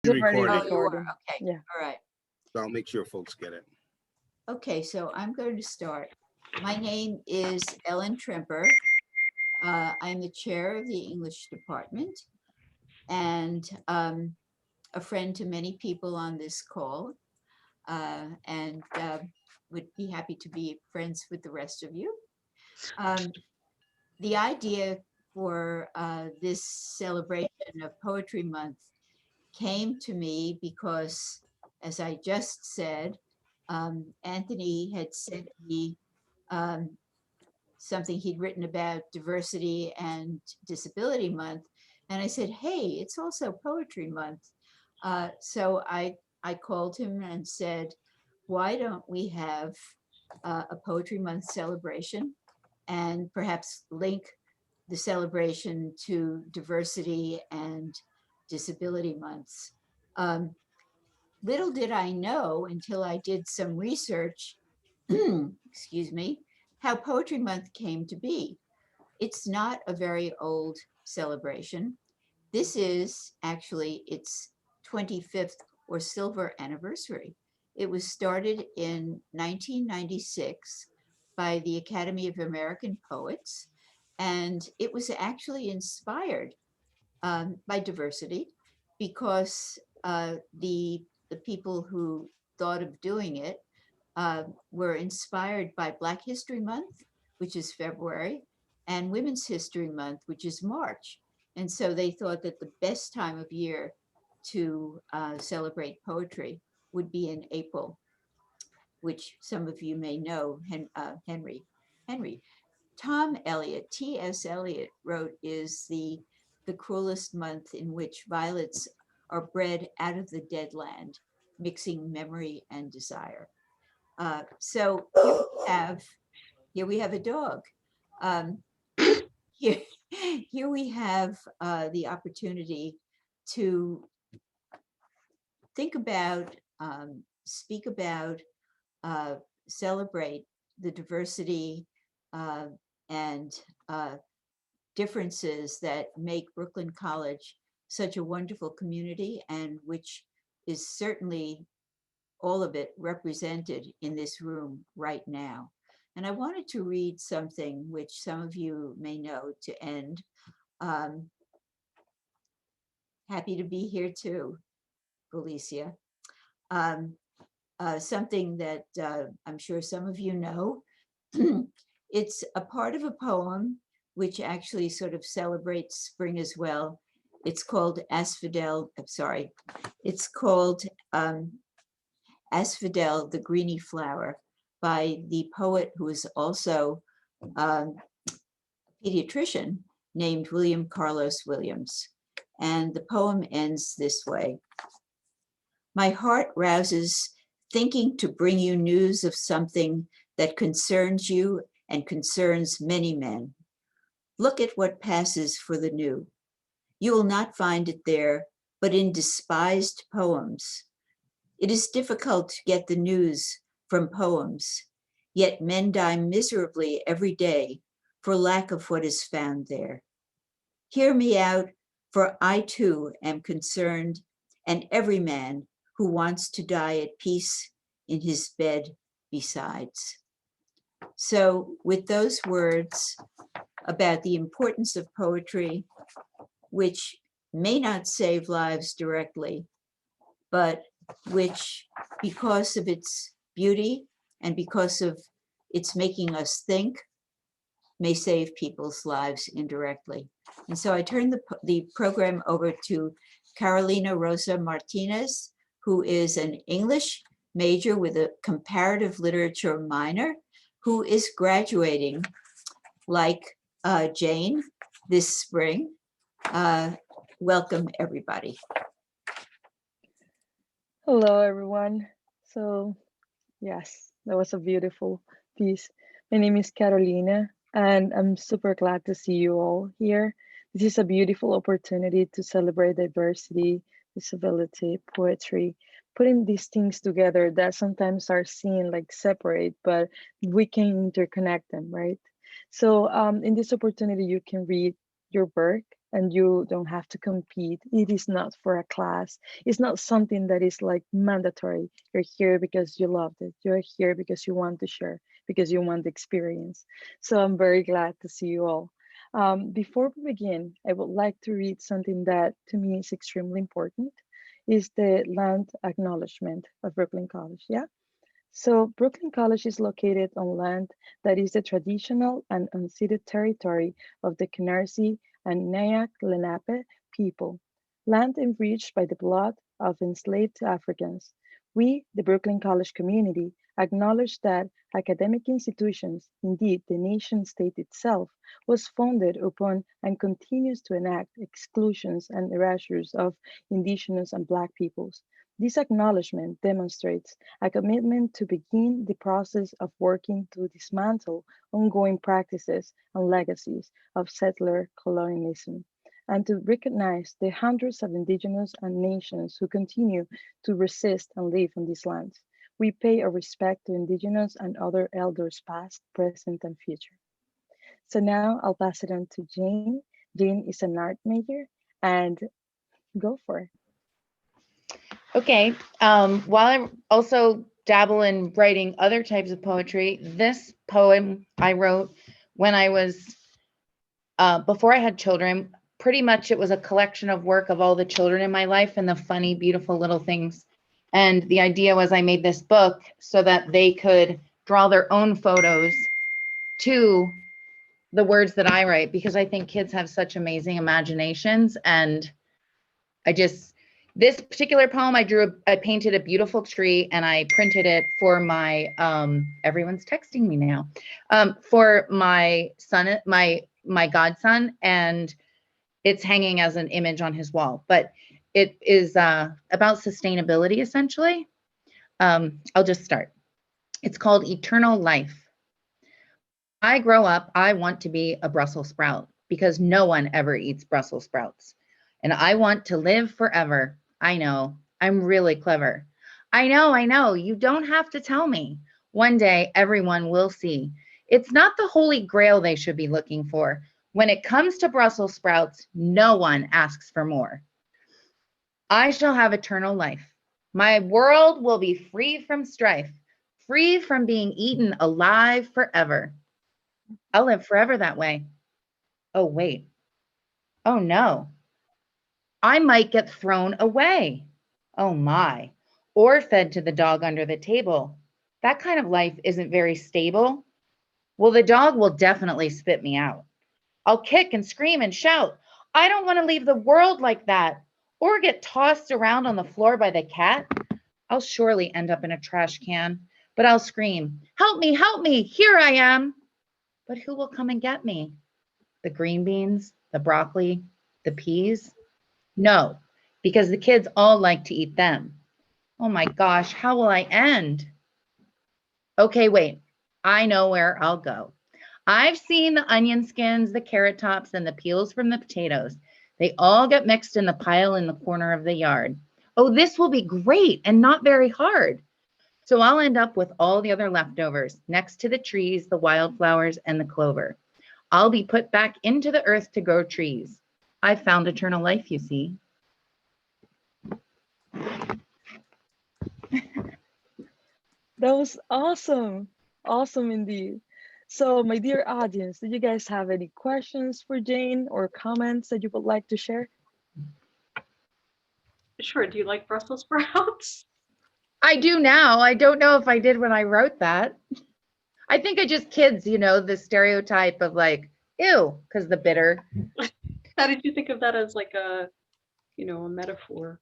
It's already recording. Oh, you are. recording. Okay. Yeah. All right. So I'll make sure folks get it. Okay, so I'm going to start. My name is Ellen Tremper. I'm the chair of the English department and a friend to many people on this call, and would be happy to be friends with the rest of you. The idea for this celebration of Poetry Month came to me because, as I just said, Anthony had sent me um, something he'd written about diversity and disability month. And I said, hey, it's also poetry month. So I called him and said, why don't we have a poetry month celebration and perhaps link the celebration to diversity and disability months. Um, Little did I know until I did some research, excuse me, how Poetry Month came to be. It's not a very old celebration. This is actually its 25th or silver anniversary. It was started in 1996 by the Academy of American Poets, and it was actually inspired by diversity because the people who thought of doing it were inspired by Black History Month, which is February, and Women's History Month, which is March. And so they thought that the best time of year to celebrate poetry would be in April, which some of you may know, Henry. Tom Eliot, T.S. Eliot wrote, is the cruelest month in which violets are bred out of the dead land, mixing memory and desire. So here we have a dog. Um, here, here we have the opportunity to think about, speak about, uh, celebrate the diversity and differences that make Brooklyn College such a wonderful community, and which is certainly all of it represented in this room right now. And I wanted to read something which some of you may know to end. Um, Happy to be here too, Felicia. Um, Something that I'm sure some of you know. It's a part of a poem which actually sort of celebrates spring as well. It's called Asphodel, I'm sorry, it's called Asphodel, the Greeny Flower, by the poet who is also a pediatrician named William Carlos Williams. And the poem ends this way. My heart rouses, thinking to bring you news of something that concerns you and concerns many men. Look at what passes for the new. You will not find it there, but in despised poems. It is difficult to get the news from poems, yet men die miserably every day for lack of what is found there. Hear me out, for I too am concerned, and every man who wants to die at peace in his bed besides. So with those words about the importance of poetry, which may not save lives directly, but which, because of its beauty and because of its making us think, may save people's lives indirectly. And so I turn the program over to Carolina Rosa Martinez, who is an English major with a comparative literature minor, who is graduating like Jane this spring. Welcome, everybody. Hello, everyone. So, yes, that was a beautiful piece. My name is Carolina, and I'm super glad to see you all here. This is a beautiful opportunity to celebrate diversity, disability, poetry, putting these things together that sometimes are seen like separate, but we can interconnect them, right? So, in this opportunity, you can read your work and you don't have to compete. It is not for a class. It's not something that is like mandatory. You're here because you loved it. You're here because you want to share, because you want the experience. So I'm very glad to see you all. Before we begin, I would like to read something that to me is extremely important. Is the land acknowledgement of Brooklyn College. Yeah. So Brooklyn College is located on land that is the traditional and unceded territory of the Canarsie and Nyack Lenape people, land enriched by the blood of enslaved Africans. We, the Brooklyn College community, acknowledge that academic institutions, indeed the nation state itself, was founded upon and continues to enact exclusions and erasures of indigenous and Black peoples. This acknowledgement demonstrates a commitment to begin the process of working to dismantle ongoing practices and legacies of settler colonialism, and to recognize the hundreds of indigenous and nations who continue to resist and live on these lands. We pay our respect to indigenous and other elders past, present, and future. So now I'll pass it on to Jane. Jane is an art major, and go for it. Okay. While I also dabble in writing other types of poetry, this poem I wrote when I was, before I had children. Pretty much it was a collection of work of all the children in my life and the funny, beautiful little things. And the idea was I made this book so that they could draw their own photos to the words that I write, because I think kids have such amazing imaginations. And this particular poem, I painted a beautiful tree and I printed it for my, everyone's texting me now, for my son, my godson, and it's hanging as an image on his wall. But it is about sustainability, essentially. I'll just start. It's called Eternal Life. When I grow up, I want to be a Brussels sprout because no one ever eats Brussels sprouts. And I want to live forever. I know, I'm really clever. I know, you don't have to tell me. One day, everyone will see. It's not the holy grail they should be looking for. When it comes to Brussels sprouts, no one asks for more. I shall have eternal life. My world will be free from strife, free from being eaten alive forever. I'll live forever that way. Oh, wait. Oh, no. I might get thrown away. Oh, my. Or fed to the dog under the table. That kind of life isn't very stable. Well, the dog will definitely spit me out. I'll kick and scream and shout. I don't want to leave the world like that. Or get tossed around on the floor by the cat. I'll surely end up in a trash can. But I'll scream, help me, here I am. But who will come and get me? The green beans, the broccoli, the peas? No, because the kids all like to eat them. Oh my gosh, how will I end? Okay, wait, I know where I'll go. I've seen the onion skins, the carrot tops, and the peels from the potatoes. They all get mixed in the pile in the corner of the yard. Oh, this will be great and not very hard. So I'll end up with all the other leftovers next to the trees, the wildflowers, and the clover. I'll be put back into the earth to grow trees. I've found eternal life, you see. That was awesome. Awesome indeed. So, my dear audience, do you guys have any questions for Jane or comments that you would like to share? Sure. Do you like Brussels sprouts? I do now. I don't know if I did when I wrote that. I think I just kids, the stereotype of like, ew, because the bitter. How did you think of that as like a metaphor?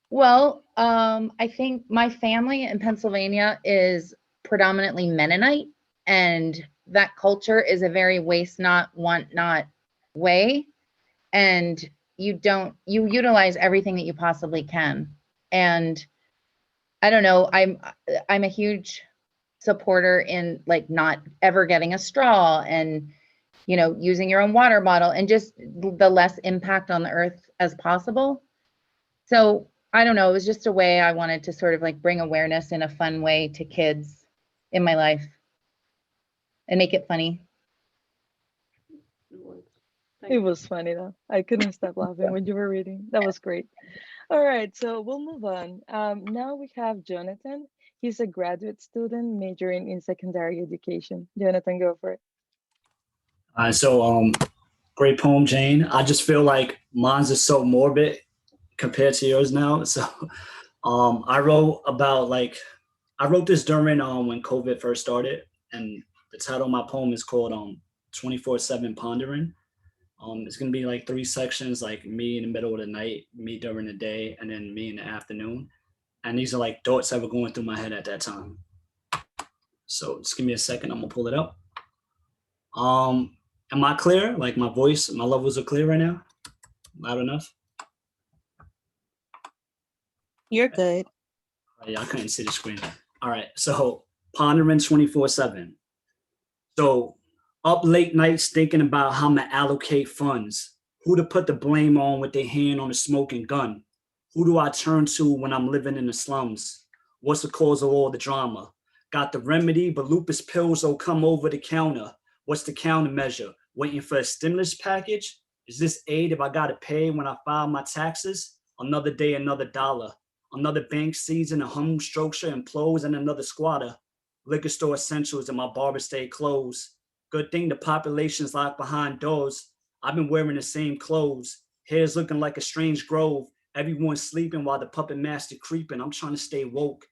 Well, I think my family in Pennsylvania is predominantly Mennonite, and that culture is a very waste not, want not way. And you utilize everything that you possibly can. And I don't know, I'm a huge supporter in like not ever getting a straw and using your own water bottle and just the less impact on the earth as possible. So I don't know, it was just a way I wanted to sort of like bring awareness in a fun way to kids in my life and make it funny. It was funny though. I couldn't stop laughing when you were reading. That was great. All right, so we'll move on. Now we have Jonathan. He's a graduate student majoring in secondary education. Jonathan, go for it. So great poem, Jane. I just feel like mine's is so morbid compared to yours now. So I wrote about I wrote this during when COVID first started, and the title of my poem is called 24/7 Pondering. It's gonna be like 3 sections, like me in the middle of the night, me during the day, and then me in the afternoon. And these are like thoughts that were going through my head at that time. So just give me a second, I'm gonna pull it up. Am I clear? Like my voice, my levels are clear right now? Loud enough? You're good. Oh, yeah, I couldn't see the screen. All right, so pondering 24/7. So up late nights thinking about how to allocate funds, who to put the blame on with their hand on the smoking gun. Who do I turn to when I'm living in the slums? What's the cause of all the drama? Got the remedy, but lupus pills will come over the counter. What's the countermeasure? Waiting for a stimulus package? Is this aid if I gotta pay when I file my taxes? Another day, another dollar. Another bank season, a home structure implodes, and another squatter. Liquor store essentials and my barber stay closed. Good thing the population's locked behind doors. I've been wearing the same clothes. Hair's looking like a strange grove. Everyone's sleeping while the puppet master creeping. I'm trying to stay woke.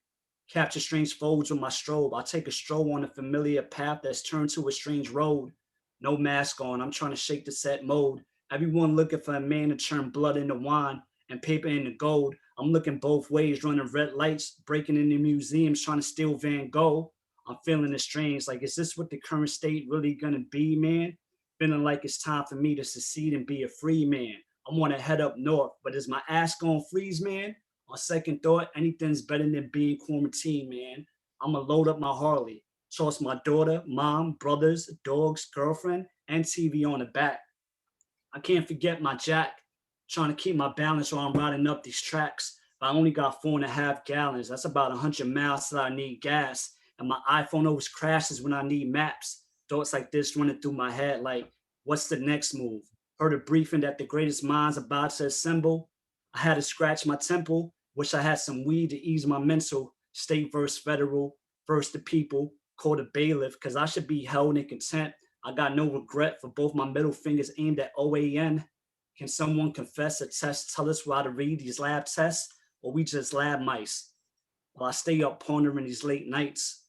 Capture strange folds with my strobe. I'll take a stroll on a familiar path that's turned to a strange road. No mask on, I'm trying to shake the set mode. Everyone looking for a man to turn blood into wine and paper into gold. I'm looking both ways, running red lights, breaking into museums, trying to steal Van Gogh. I'm feeling it strange, like, is this what the current state really gonna be, man? Feeling like it's time for me to succeed and be a free man. I wanna head up north, but is my ass gonna freeze, man? On second thought, anything's better than being quarantined, man. I'ma load up my Harley, toss my daughter, mom, brothers, dogs, girlfriend, and TV on the back. I can't forget my jack, trying to keep my balance while I'm riding up these tracks. But I only got 4.5 gallons. That's about 100 miles till I need gas. And my iPhone always crashes when I need maps. Thoughts like this running through my head, like, what's the next move? Heard a briefing that the greatest minds about to assemble. I had to scratch my temple. Wish I had some weed to ease my mental. State versus federal, first the people, called a bailiff, because I should be held in contempt. I got no regret for both my middle fingers aimed at OAN. Can someone confess, attest, tell us how to read these lab tests, or we just lab mice? While I stay up pondering these late nights,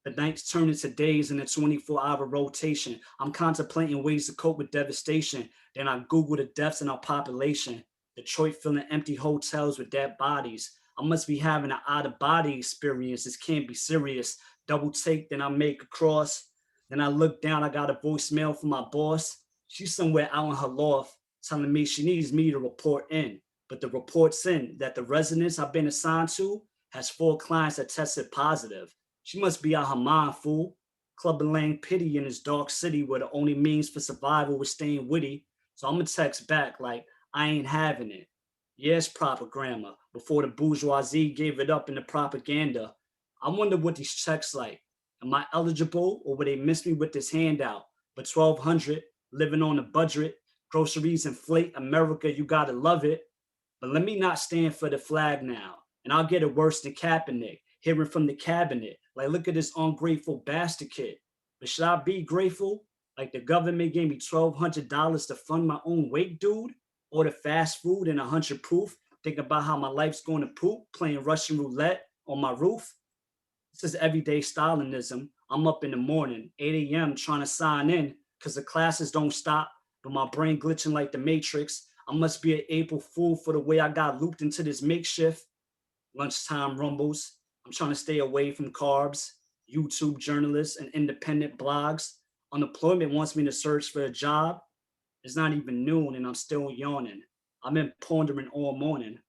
the nights turn into days in a 24-hour rotation. I'm contemplating ways to cope with devastation. Then I Google the deaths in our population. Detroit filling empty hotels with dead bodies. I must be having an out-of-body experience. This can't be serious. Double take, then I make a cross. Then I look down, I got a voicemail from my boss. She's somewhere out in her loft telling me she needs me to report in. But the report's in that the residence I've been assigned to has 4 clients that tested positive. She must be out her mind, fool. Clubbing laying pity in this dark city where the only means for survival was staying witty. So I'm gonna text back like, I ain't having it. Yes, proper grammar, before the bourgeoisie gave it up in the propaganda. I wonder what these checks like. Am I eligible, or will they miss me with this handout? But 1,200, living on a budget, groceries inflate, America, you gotta love it. But let me not stand for the flag now, and I'll get it worse than Kaepernick, hearing from the cabinet, like, look at this ungrateful bastard kid. But should I be grateful? Like the government gave me $1,200 to fund my own wake, dude? Or the fast food and 100 proof, think about how my life's going to poop, playing Russian roulette on my roof. This is everyday Stalinism. I'm up in the morning, 8 a.m. trying to sign in because the classes don't stop, but my brain glitching like the Matrix. I must be an April Fool for the way I got looped into this makeshift. Lunchtime rumbles. I'm trying to stay away from carbs, YouTube journalists, and independent blogs. Unemployment wants me to search for a job. It's not even noon and I'm still yawning. I've been pondering all morning,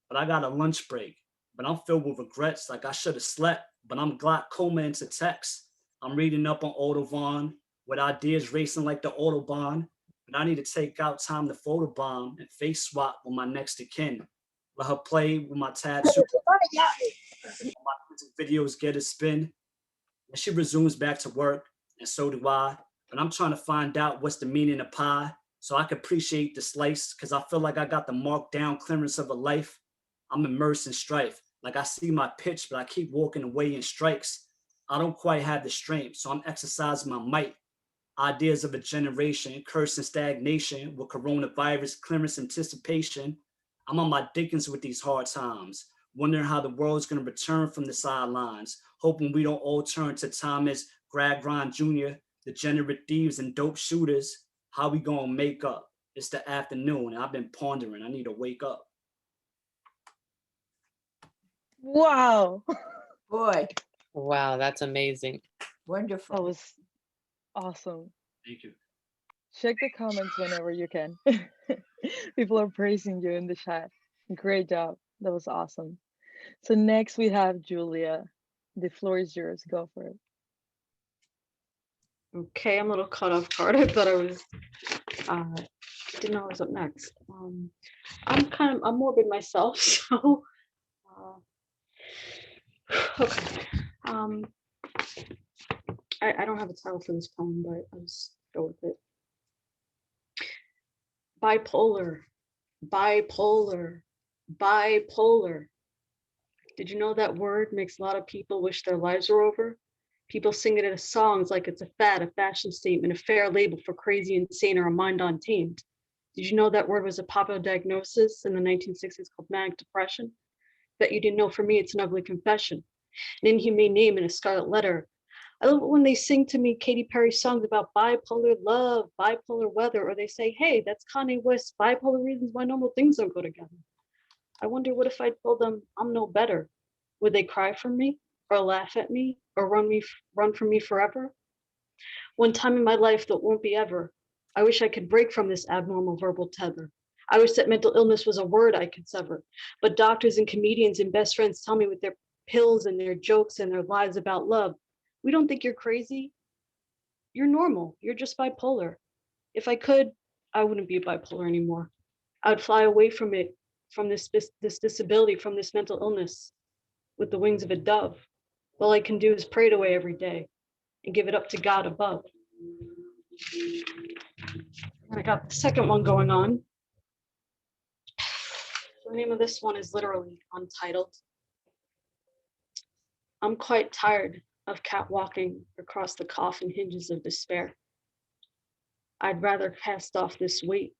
but I got a lunch break. But I'm filled with regrets, like I should have slept, but I'm glaucoma into text. I'm reading up on Autobahn with ideas racing like the Autobahn, but I need to take out time to photobomb and face swap with my next of kin. Let her play with my tattoo. My videos get a spin. And she resumes back to work, and so do I. But I'm trying to find out what's the meaning of pie. so I can appreciate the slice, because I feel like I got the marked down clearance of a life. I'm immersed in strife. Like I see my pitch, but I keep walking away in strikes. I don't quite have the strength, so I'm exercising my might. Ideas of a generation, curse and stagnation with coronavirus clearance anticipation. I'm on my dickens with these hard times, wondering how the world's gonna return from the sidelines, hoping we don't all turn to Thomas, Grad Grind Jr., degenerate thieves and dope shooters. How we gonna make up? It's the afternoon and I've been pondering, I need to wake up. Wow. Boy, Wow, that's amazing. That wonderful. was awesome. Thank you. Check the comments whenever you can. People are praising you in the chat. Great job. That was awesome. So next we have Julia. The floor is yours. Go for it. Okay, I'm a little caught off guard. I thought I was, didn't know I was up next. I'm morbid myself, so, okay. I don't have a title for this poem, but I'll just go with it. Bipolar, bipolar, bipolar. Did you know that word makes a lot of people wish their lives were over? People sing it as songs like it's a fad, a fashion statement, a fair label for crazy, insane, or a mind untamed. Did you know that word was a popular diagnosis in the 1960s called manic depression? Bet you didn't know. For me, it's an ugly confession, an inhumane name in a scarlet letter. I love it when they sing to me Katy Perry songs about bipolar love, bipolar weather, or they say, hey, that's Kanye West's bipolar reasons why normal things don't go together. I wonder what if I told them I'm no better? Would they cry for me, or laugh at me, or run from me forever? One time in my life that won't be ever, I wish I could break from this abnormal verbal tether. I wish that mental illness was a word I could sever, but doctors and comedians and best friends tell me with their pills and their jokes and their lies about love, we don't think you're crazy. You're normal. You're just bipolar. If I could, I wouldn't be bipolar anymore. I would fly away from it, from this disability, from this mental illness with the wings of a dove. All I can do is pray it away every day and give it up to God above. And I got the second one going on. The name of this one is literally Untitled. I'm quite tired of catwalking across the coffin hinges of despair. I'd rather cast off this weight,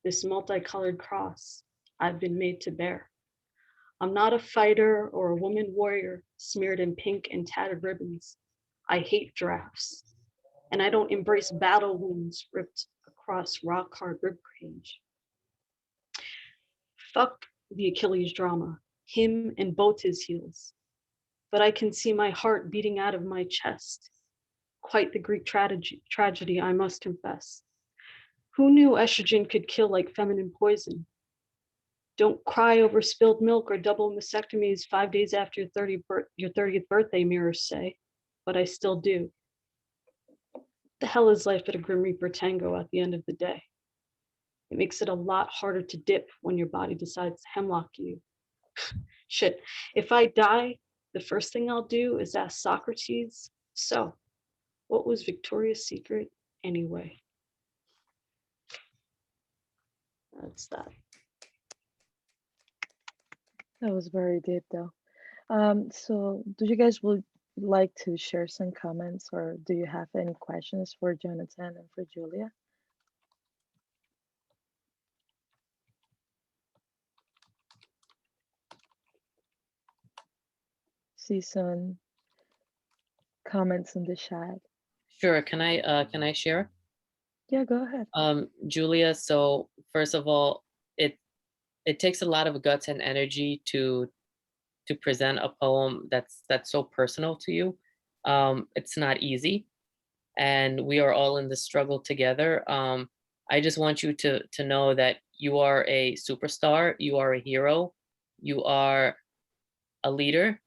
this multicolored cross I've been made to bear. I'm not a fighter or a woman warrior smeared in pink and tattered ribbons. I hate giraffes, and I don't embrace battle wounds ripped across rock-hard ribcage. Fuck the Achilles drama, him and both his heels. But I can see my heart beating out of my chest. Quite the Greek tragedy, I must confess. Who knew estrogen could kill like feminine poison? Don't cry over spilled milk or double mastectomies 5 days after your 30th birthday, mirrors say, but I still do. The hell is life but a Grim Reaper tango at the end of the day? It makes it a lot harder to dip when your body decides to hemlock you. Shit, if I die, the first thing I'll do is ask Socrates, so what was Victoria's Secret anyway? That's that. That was very deep though. So do you guys would like to share some comments, or do you have any questions for Jonathan and for Julia? See some comments in the chat. Sure. Can I share? Yeah, go ahead. Julia, so first of all, it takes a lot of guts and energy to present a poem that's so personal to you. It's not easy, and we are all in this struggle together. I just want you to know that you are a superstar, you are a hero, you are a leader,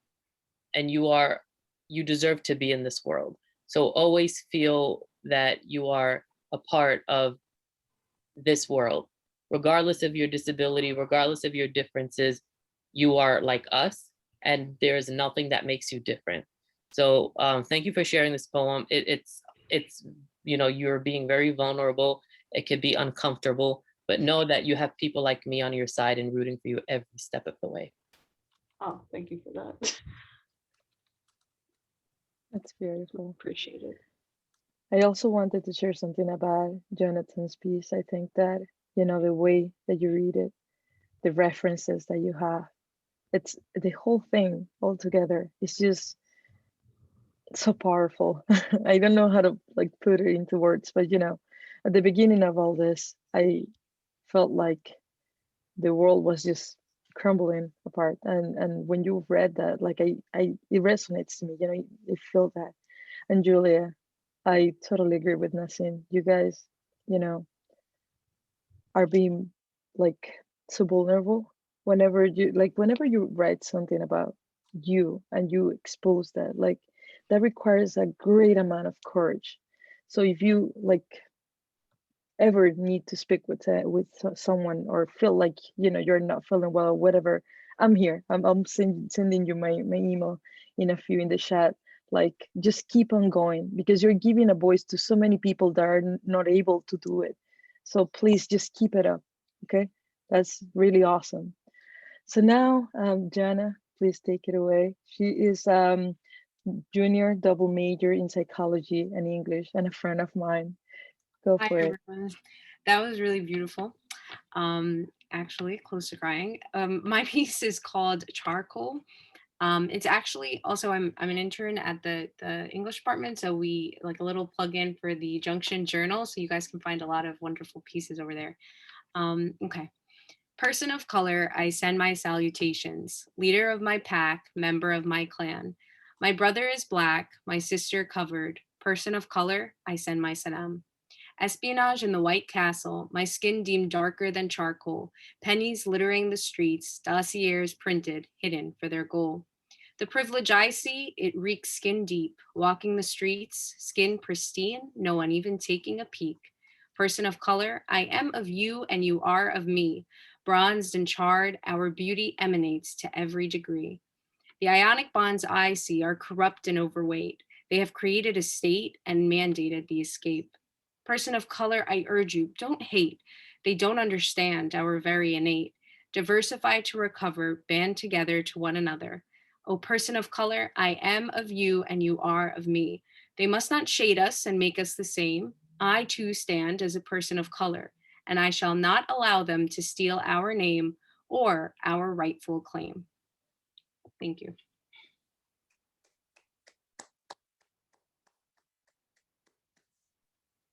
and you deserve to be in this world. So always feel that you are a part of this world, regardless of your disability, regardless of your differences. You are like us, and there's nothing that makes you different. So thank you for sharing this poem. It's you're being very vulnerable. It could be uncomfortable, but know that you have people like me on your side and rooting for you every step of the way. Oh, thank you for that. That's beautiful. Appreciate it. I also wanted to share something about Jonathan's piece. I think that, the way that you read it, the references that you have, it's the whole thing all together. It's just so powerful. I don't know how to like put it into words, but at the beginning of all this, I felt like the world was just crumbling apart. And when you read that, like it resonates to me, you feel that. And Julia, I totally agree with Nassim. You guys, you know, are being like so vulnerable whenever you write something about you and you expose that, like that requires a great amount of courage. So if you like ever need to speak with someone or feel like you're not feeling well or whatever, I'm here. I'm sending you my email in a few in the chat. Like just keep on going because you're giving a voice to so many people that are not able to do it. So please just keep it up. Okay, that's really awesome. So now, Jana, please take it away. She is junior double major in psychology and English and a friend of mine. Go Hi for it. everyone. That was really beautiful. Actually close to crying. My piece is called Charcoal. It's actually also I'm an intern at the English department, so we like a little plug-in for the Junction Journal, so you guys can find a lot of wonderful pieces over there. Okay. Person of color, I send my salutations. Leader of my pack, member of my clan. My brother is black, my sister covered. Person of color, I send my salam. Espionage in the White Castle, my skin deemed darker than charcoal, pennies littering the streets, dossiers printed, hidden for their goal. The privilege I see, it reeks skin deep, walking the streets, skin pristine, no one even taking a peek. Person of color, I am of you and you are of me. Bronzed and charred, our beauty emanates to every degree. The ionic bonds I see are corrupt and overweight. They have created a state and mandated the escape. Person of color, I urge you, don't hate. They don't understand our very innate. Diversify to recover, band together to one another. O person of color, I am of you and you are of me. They must not shade us and make us the same. I too stand as a person of color, and I shall not allow them to steal our name or our rightful claim. Thank you.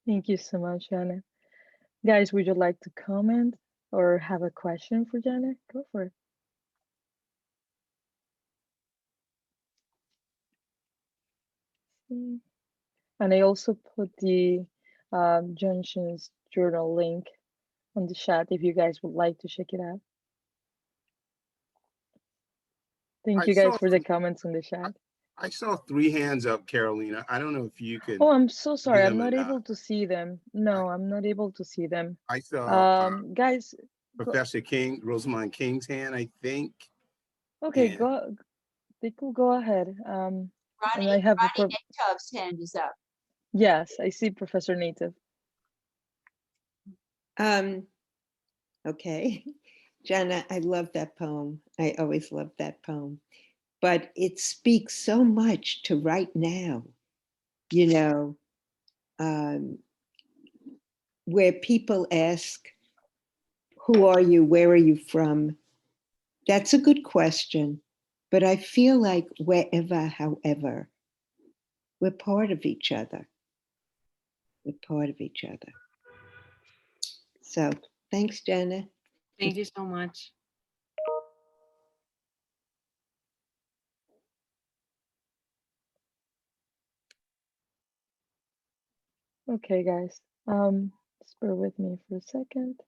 Thank you so much, Jana. Guys, would you like to comment or have a question for Jana? Go for it. And I also put the Junctions journal link on the chat if you guys would like to check it out. Thank I you guys saw for the comments on the chat. I saw 3 hands up, Carolina. I don't know if you could Oh, I'm so see sorry. I'm them or not not. able to see them. No, I'm not able to see them. I saw Guys, Professor King, Rosamond King's hand, I think. okay, And they could go ahead. And Ronnie, I have Ronnie Nechtov's hand is up. yes, I see Professor Native. Okay. Jana, I love that poem. I always love that poem. But it speaks so much to right now, where people ask, who are you? Where are you from? That's a good question. But I feel like wherever, however, we're part of each other. We're part of each other. So thanks, Jana. Thank you so much. Okay, guys. Just bear with me for a second.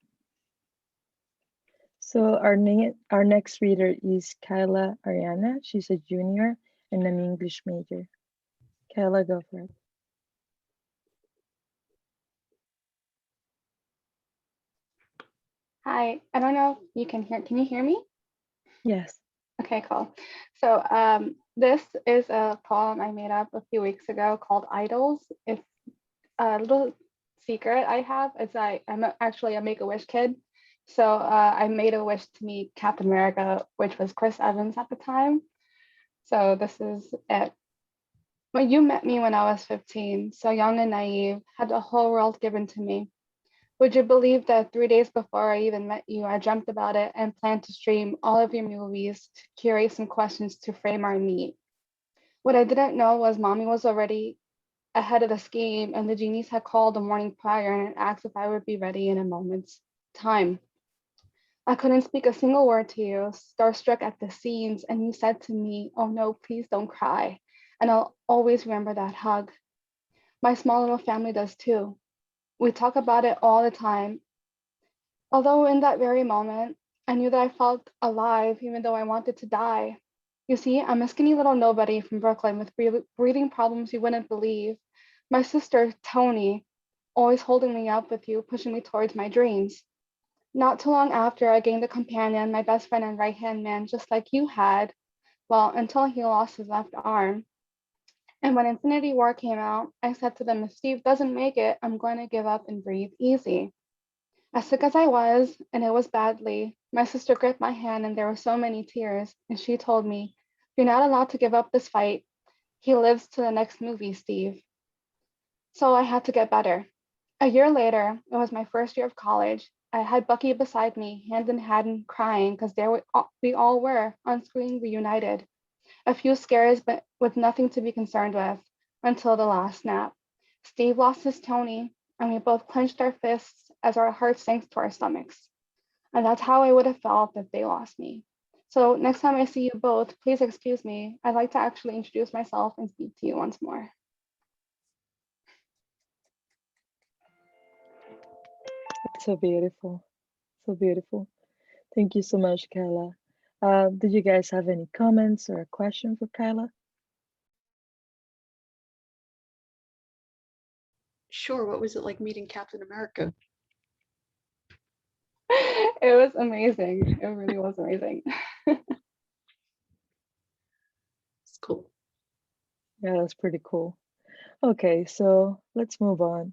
So our next reader is Kyla Ariana. She's a junior and an English major. Kyla, go for it. Hi, I don't know if you can you hear me? Yes. Okay, cool. So this is a poem I made up a few weeks ago called Idols. It's a little secret I have is actually a Make-A-Wish kid. So I made a wish to meet Captain America, which was Chris Evans at the time. So this is it. When you met me when I was 15, so young and naive, had the whole world given to me. Would you believe that 3 days before I even met you, I dreamt about it and planned to stream all of your movies to curate some questions to frame our meet? What I didn't know was mommy was already ahead of the scheme and the genies had called the morning prior and asked if I would be ready in a moment's time. I couldn't speak a single word to you, starstruck at the scenes, and you said to me, "Oh no, please don't cry." And I'll always remember that hug. My small little family does too. We talk about it all the time. Although in that very moment, I knew that I felt alive even though I wanted to die. You see, I'm a skinny little nobody from Brooklyn with breathing problems you wouldn't believe. My sister, Tony, always holding me up with you, pushing me towards my dreams. Not too long after, I gained a companion, my best friend and right-hand man, just like you had, well, until he lost his left arm. And when Infinity War came out, I said to them, if Steve doesn't make it, I'm going to give up and breathe easy. As sick as I was, and it was badly, my sister gripped my hand and there were so many tears, and she told me, "You're not allowed to give up this fight. He lives to the next movie, Steve." So I had to get better. A year later, it was my first year of college. I had Bucky beside me, hand in hand, crying because we all were on screen reunited. A few scares, but with nothing to be concerned with until the last snap. Steve lost his Tony, and we both clenched our fists as our hearts sank to our stomachs. And that's how I would have felt if they lost me. So next time I see you both, please excuse me. I'd like to actually introduce myself and speak to you once more. So beautiful. So beautiful. Thank you so much, Kyla. Did you guys have any comments or a question for Kyla? Sure, what was it like meeting Captain America? It was amazing. It really was amazing. It's cool. Yeah, that's pretty cool. Okay, so let's move on.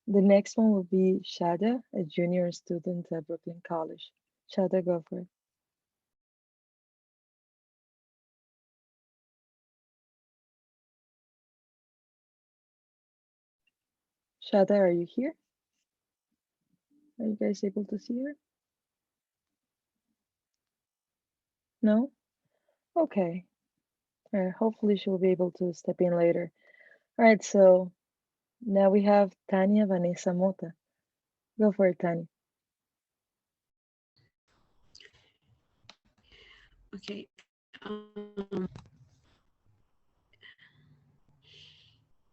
The next one will be Shada, a junior student at Brooklyn College. Shada, go for it. Shada, are you here? Are you guys able to see her? No? Okay. Hopefully she'll be able to step in later. All right, so now we have Tania, Vanessa, Mota. Go for it, Tania. Okay.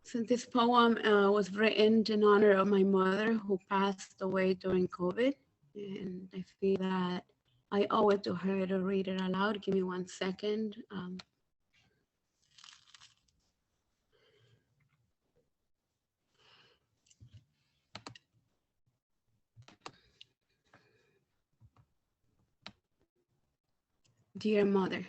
So this poem was written in honor of my mother who passed away during COVID. And I feel that I owe it to her to read it aloud. Give me 1 second. Dear mother,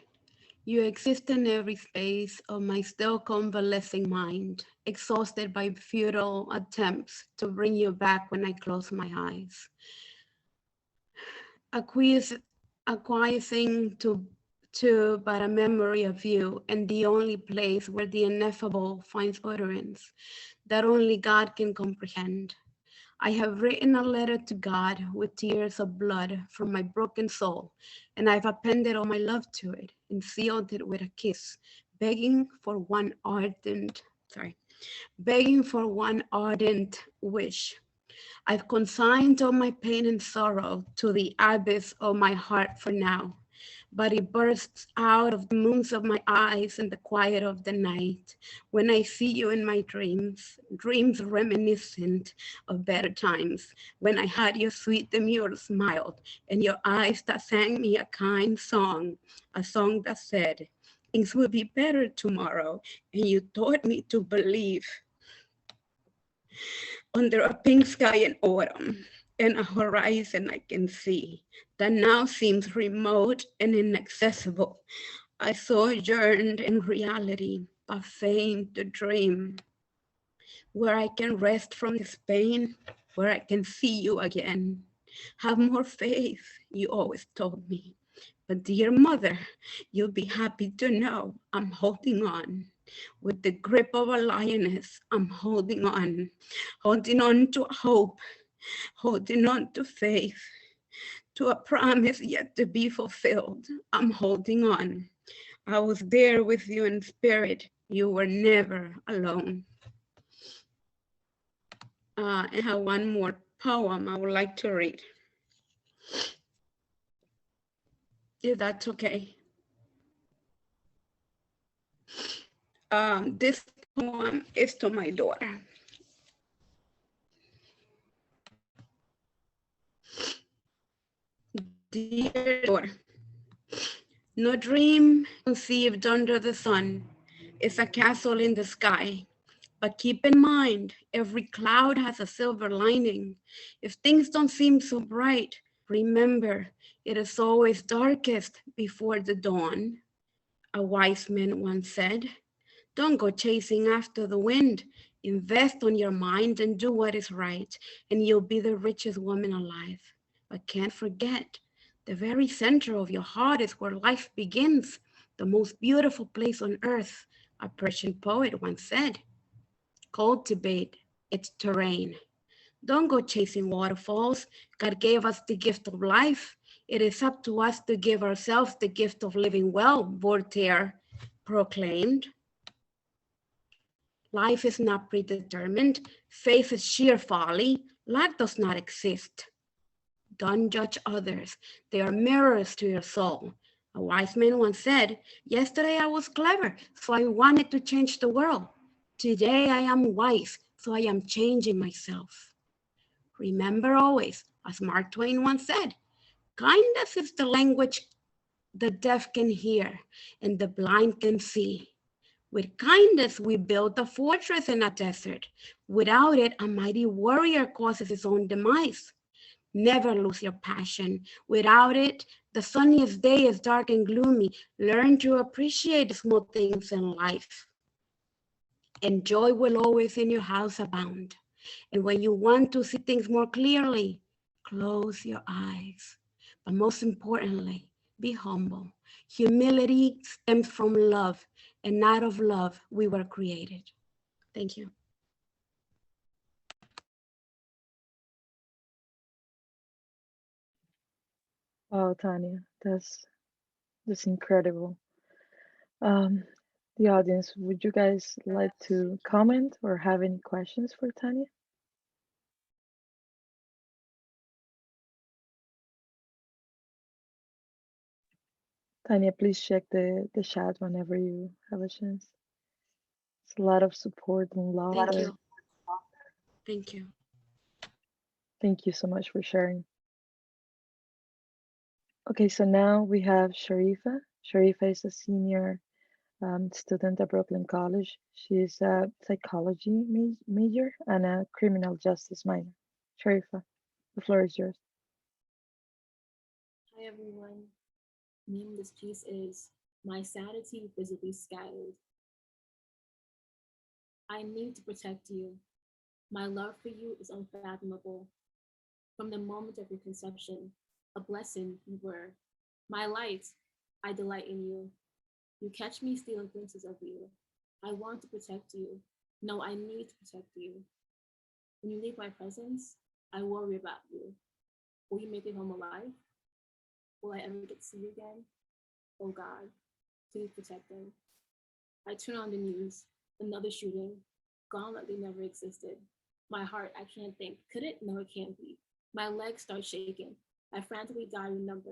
you exist in every space of my still convalescing mind, exhausted by futile attempts to bring you back when I close my eyes. Acquiescing to but a memory of you, and the only place where the ineffable finds utterance that only God can comprehend. I have written a letter to God with tears of blood from my broken soul, and I've appended all my love to it and sealed it with a kiss, begging for one ardent wish. I've consigned all my pain and sorrow to the abyss of my heart for now, but it bursts out of the moons of my eyes in the quiet of the night when I see you in my dreams, dreams reminiscent of better times, when I had your sweet demure smile and your eyes that sang me a kind song, a song that said, things will be better tomorrow, and you taught me to believe under a pink sky in autumn and a horizon I can see that now seems remote and inaccessible. I sojourned in reality, but faint to dream. where I can rest from this pain, where I can see you again. Have more faith, you always told me. But dear mother, you'll be happy to know I'm holding on. With the grip of a lioness, I'm holding on to hope, holding on to faith, to a promise yet to be fulfilled. I'm holding on. I was there with you in spirit. You were never alone. And I have one more poem I would like to read, if that's okay. This poem is to my daughter. Dear daughter, no dream conceived under the sun is a castle in the sky. But keep in mind, every cloud has a silver lining. If things don't seem so bright, remember, it is always darkest before the dawn. A wise man once said, don't go chasing after the wind. Invest on your mind and do what is right, and you'll be the richest woman alive. But can't forget, the very center of your heart is where life begins, the most beautiful place on earth, a Persian poet once said. Cultivate its terrain. Don't go chasing waterfalls. God gave us the gift of life. It is up to us to give ourselves the gift of living well, Voltaire proclaimed. Life is not predetermined. Faith is sheer folly. Luck does not exist. Don't judge others. They are mirrors to your soul. A wise man once said, yesterday I was clever, so I wanted to change the world. Today I am wise, so I am changing myself. Remember always, as Mark Twain once said, kindness is the language the deaf can hear and the blind can see. With kindness, we build a fortress in a desert. Without it, a mighty warrior causes his own demise. Never lose your passion. Without it, the sunniest day is dark and gloomy. Learn to appreciate the small things in life. And joy will always in your house abound. And when you want to see things more clearly, close your eyes. But most importantly, be humble. Humility stems from love, and out of love, we were created. Thank you. Wow, Tania, that's incredible. Um, the audience, would you guys like to comment or have any questions for Tania? Tania, please check the chat whenever you have a chance. It's a lot of support and love Thank there. you. Thank you. Thank you so much for sharing. Okay, so now we have Sharifah. Sharifah is a senior student at Brooklyn College. She's a psychology major and a criminal justice minor. Sharifah, the floor is yours. Hi everyone. The name of this piece is My Sanity Visibly Scattered. I need to protect you. My love for you is unfathomable. From the moment of your conception, a blessing you were. My light, I delight in you. You catch me stealing glimpses of you. I want to protect you. No, I need to protect you. When you leave my presence, I worry about you. Will you make it home alive? Will I ever get to see you again? Oh God, please protect them. I turn on the news, another shooting, gone like they never existed. My heart, I can't think, could it? No, it can't be. My legs start shaking. I frantically dial your number,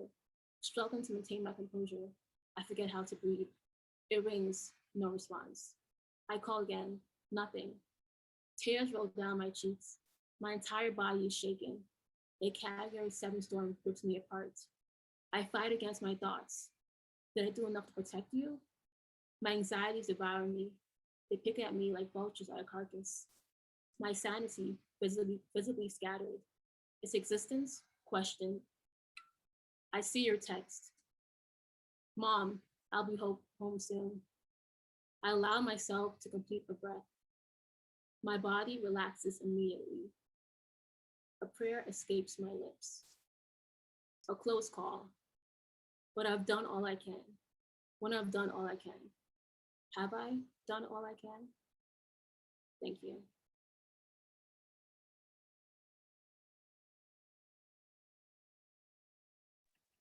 struggling to maintain my composure. I forget how to breathe. It rings, no response. I call again, nothing. Tears roll down my cheeks. My entire body is shaking. A Category 7 storm rips me apart. I fight against my thoughts. Did I do enough to protect you? My anxieties devour me. They pick at me like vultures at a carcass. My sanity visibly scattered. Its existence questioned. I see your text. Mom, I'll be home soon. I allow myself to complete the breath. My body relaxes immediately. A prayer escapes my lips. A close call. But I've done all I can. When I've done all I can. Have I done all I can? Thank you.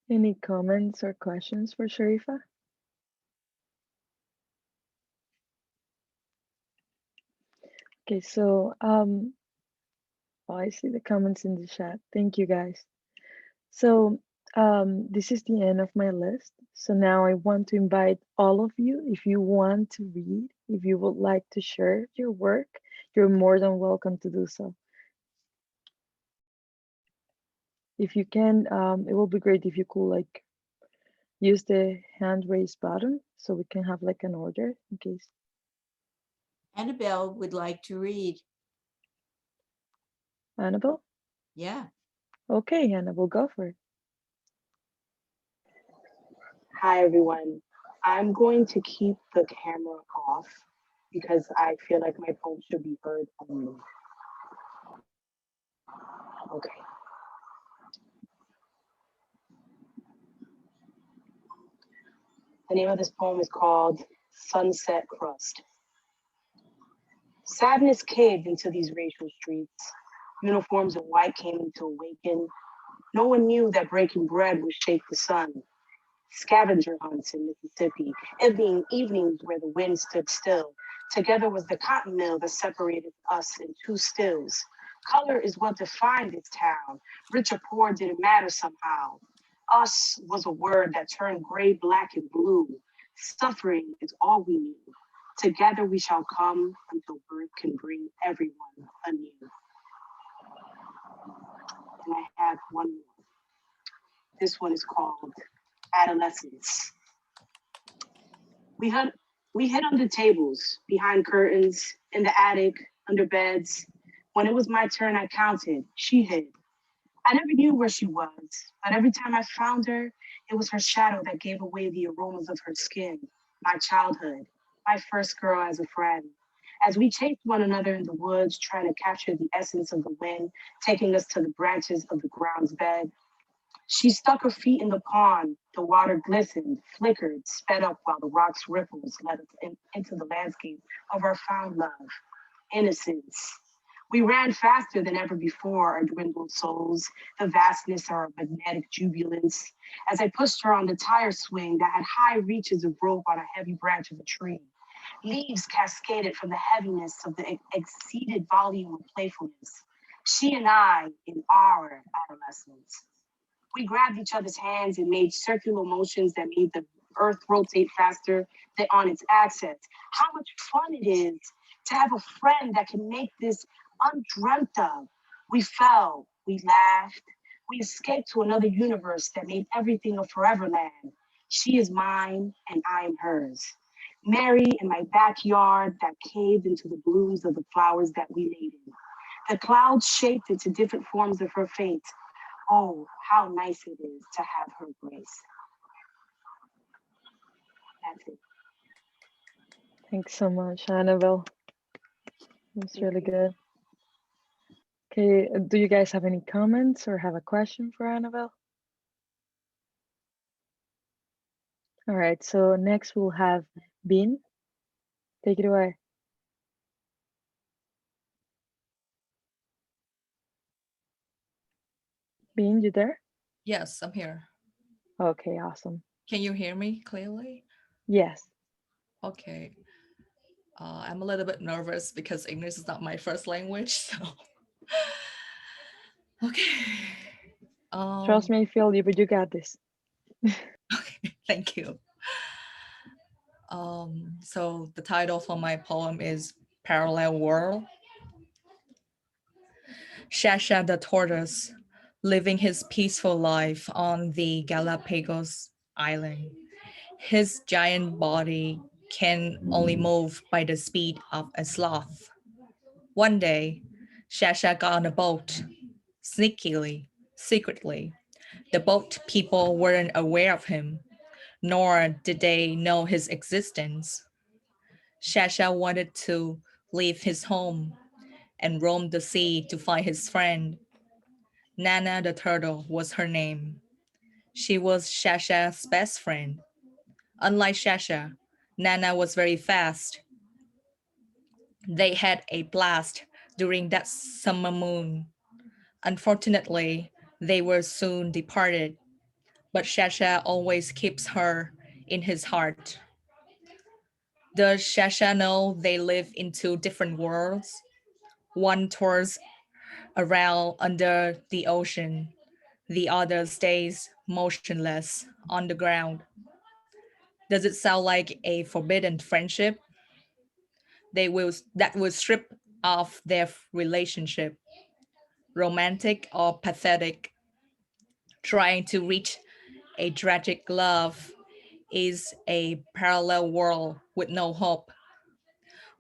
Any comments or questions for Sharifah? Okay, so oh, I see the comments in the chat. Thank you guys. So this is the end of my list. So now I want to invite all of you, if you want to read, if you would like to share your work, you're more than welcome to do so. If you can, it will be great if you could like use the hand raise button so we can have like an order in case. Annabelle would like to read. Annabelle? Yeah. Okay, Annabelle, go for it. Hi, everyone. I'm going to keep the camera off because I feel like my poem should be heard only. Okay. The name of this poem is called Sunset Crust. Sadness caved into these racial streets. Uniforms of white came to awaken. No one knew that breaking bread would shake the sun. Scavenger hunts in Mississippi, ebbing evenings where the wind stood still. Together was the cotton mill that separated us in two stills. Color is what defined this town. Rich or poor didn't matter somehow. Us was a word that turned gray, black, and blue. Suffering is all we knew. Together we shall come until birth can bring everyone anew. And I have one more. This one is called Adolescence. We hid under tables, behind curtains, in the attic, under beds. When it was my turn, I counted. She hid. I never knew where she was, but every time I found her, it was her shadow that gave away the aromas of her skin. My childhood, my first girl as a friend. As we chased one another in the woods, trying to capture the essence of the wind, taking us to the branches of the ground's bed. She stuck her feet in the pond. The water glistened, flickered, sped up while the rocks' ripples led us into the landscape of our found love, innocence. We ran faster than ever before, our dwindled souls, the vastness of our magnetic jubilance. As I pushed her on the tire swing that had high reaches of rope on a heavy branch of a tree. Leaves cascaded from the heaviness of the exceeded volume of playfulness. She and I in our adolescence. We grabbed each other's hands and made circular motions that made the earth rotate faster than on its axis. How much fun it is to have a friend that can make this undreamt of. We fell, we laughed, we escaped to another universe that made everything a forever land. She is mine and I am hers. Mary in my backyard that caved into the blooms of the flowers that we laid in. The clouds shaped into different forms of her fate. Oh, how nice it is to have her grace. That's it. Thanks so much, Annabelle. It's really good. Okay, do you guys have any comments or have a question for Annabelle? All right, so next we'll have Bean. Take it away. Bean, you there? Yes, I'm here. Okay, awesome. Can you hear me clearly? Yes. Okay. I'm a little bit nervous because English is not my first language, so. Okay. Trust me, I feel you, but you got this. Okay, thank you. So the title for my poem is Parallel World. Shasha the tortoise, living his peaceful life on the Galapagos Island. His giant body can only move by the speed of a sloth. One day, Shasha got on a boat, sneakily, secretly. The boat people weren't aware of him, nor did they know his existence. Shasha wanted to leave his home, and roamed the sea to find his friend. Nana the turtle was her name. She was Shasha's best friend. Unlike Shasha, Nana was very fast. They had a blast during that summer moon. Unfortunately, they were soon departed, but Shasha always keeps her in his heart. Does Shasha know they live in two different worlds? One tours around under the ocean, the other stays motionless on the ground. Does it sound like a forbidden friendship? That will strip off their relationship, romantic or pathetic. Trying to reach a tragic love is a parallel world with no hope.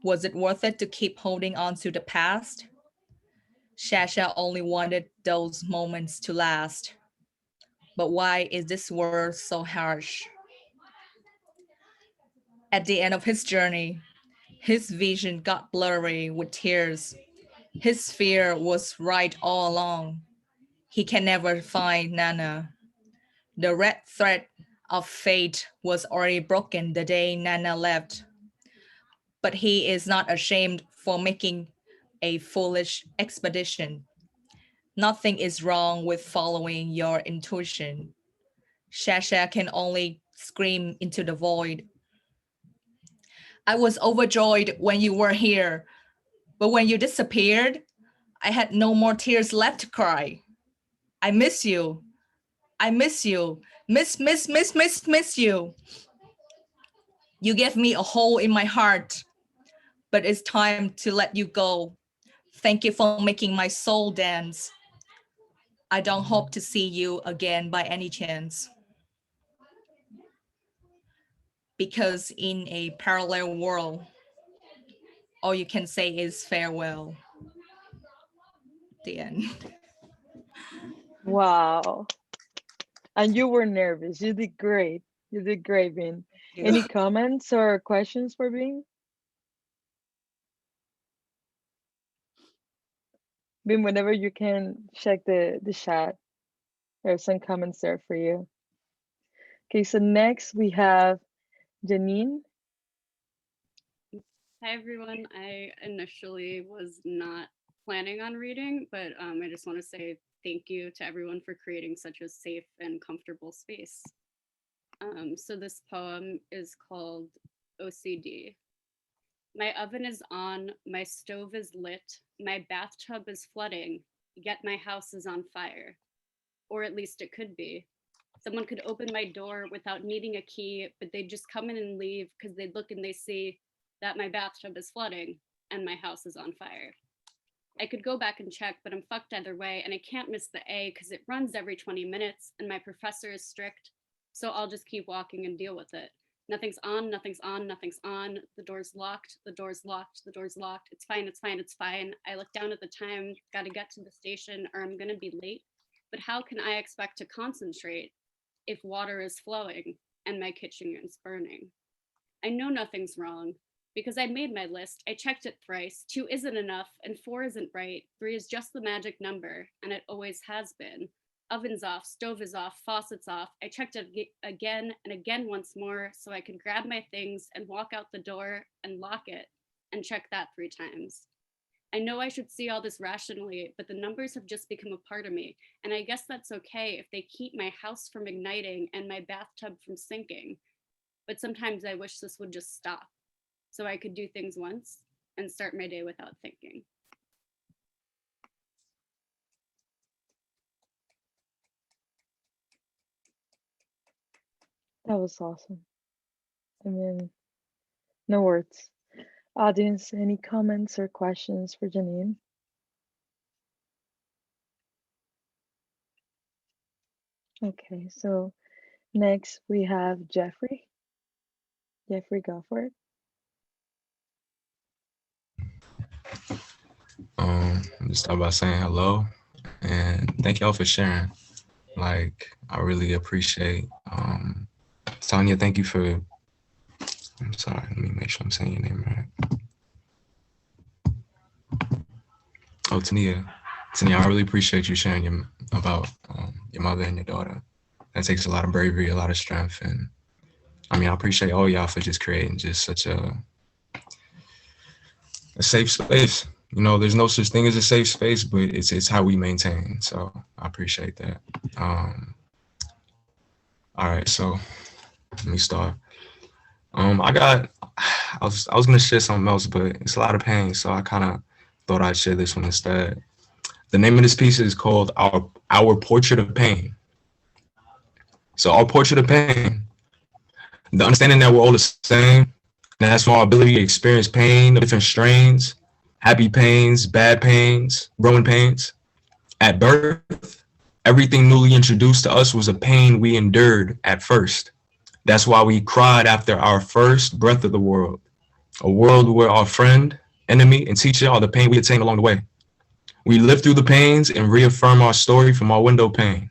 Was it worth it to keep holding on to the past? Shasha only wanted those moments to last. But why is this world so harsh? At the end of his journey, his vision got blurry with tears. His fear was right all along. He can never find Nana. The red thread of fate was already broken the day Nana left. But he is not ashamed for making a foolish expedition. Nothing is wrong with following your intuition. Shasha can only scream into the void. I was overjoyed when you were here, but when you disappeared, I had no more tears left to cry. I miss you. I miss you. Miss you. You gave me a hole in my heart, but it's time to let you go. Thank you for making my soul dance. I don't hope to see you again by any chance. Because in a parallel world, all you can say is farewell. The end. Wow. And you were nervous. You did great. You did great, Vin. Any comments or questions for Vin? Vin, whenever you can check the chat. There are some comments there for you. Okay, so next we have Janine. Hi everyone. I initially was not planning on reading, but I just want to say thank you to everyone for creating such a safe and comfortable space. So this poem is called OCD. My oven is on, my stove is lit, my bathtub is flooding, yet my house is on fire. Or at least it could be. Someone could open my door without needing a key, but they'd just come in and leave because they'd look and they see that my bathtub is flooding and my house is on fire. I could go back and check, but I'm fucked either way, and I can't miss the A because it runs every 20 minutes and my professor is strict, so I'll just keep walking and deal with it. Nothing's on, nothing's on, nothing's on. The door's locked, the door's locked, the door's locked. It's fine, it's fine, it's fine. I look down at the time, gotta get to the station or I'm gonna be late. But how can I expect to concentrate if water is flowing and my kitchen is burning? I know nothing's wrong because I made my list. I checked it thrice. 2 isn't enough and 4 isn't right. 3 is just the magic number and it always has been. Oven's off, stove is off, faucet's off. I checked it again and again once more so I could grab my things and walk out the door and lock it and check that 3 times. I know I should see all this rationally, but the numbers have just become a part of me. And I guess that's okay if they keep my house from igniting and my bathtub from sinking. But sometimes I wish this would just stop so I could do things once and start my day without thinking. That was awesome. I mean, no words. Audience, any comments or questions for Janine? Okay, so next we have Jeffrey. Jeffrey, go for it. Just start by saying hello and thank y'all for sharing. Like, I really appreciate Tania, thank you for, I'm sorry, let me make sure I'm saying your name right. Oh, Tania, I really appreciate you sharing about your mother and your daughter. That takes a lot of bravery, a lot of strength, and I mean, I appreciate all y'all for just creating just such a safe space. You know, there's no such thing as a safe space, but it's how we maintain. So I appreciate that. All right, so let me start. I was gonna share something else, but it's a lot of pain, so I kind of thought I'd share this one instead. The name of this piece is called Our Portrait of Pain. So our portrait of pain, the understanding that we're all the same, and that's from our ability to experience pain of different strains, happy pains, bad pains, growing pains. At birth, everything newly introduced to us was a pain we endured at first. That's why we cried after our first breath of the world, a world where our friend, enemy, and teacher are the pain we attain along the way. We live through the pains and reaffirm our story from our window pane,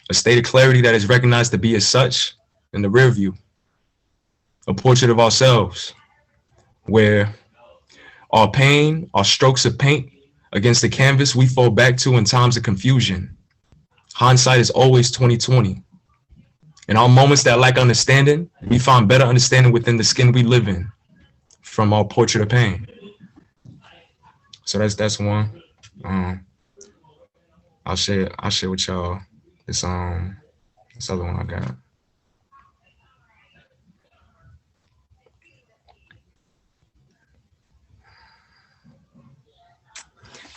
a state of clarity that is recognized to be as such in the rear view, a portrait of ourselves, where our pain, our strokes of paint against the canvas we fall back to in times of confusion. Hindsight is always 20/20. In our moments that lack understanding, we find better understanding within the skin we live in, from our portrait of pain. So that's one. I'll share with y'all this other one I got.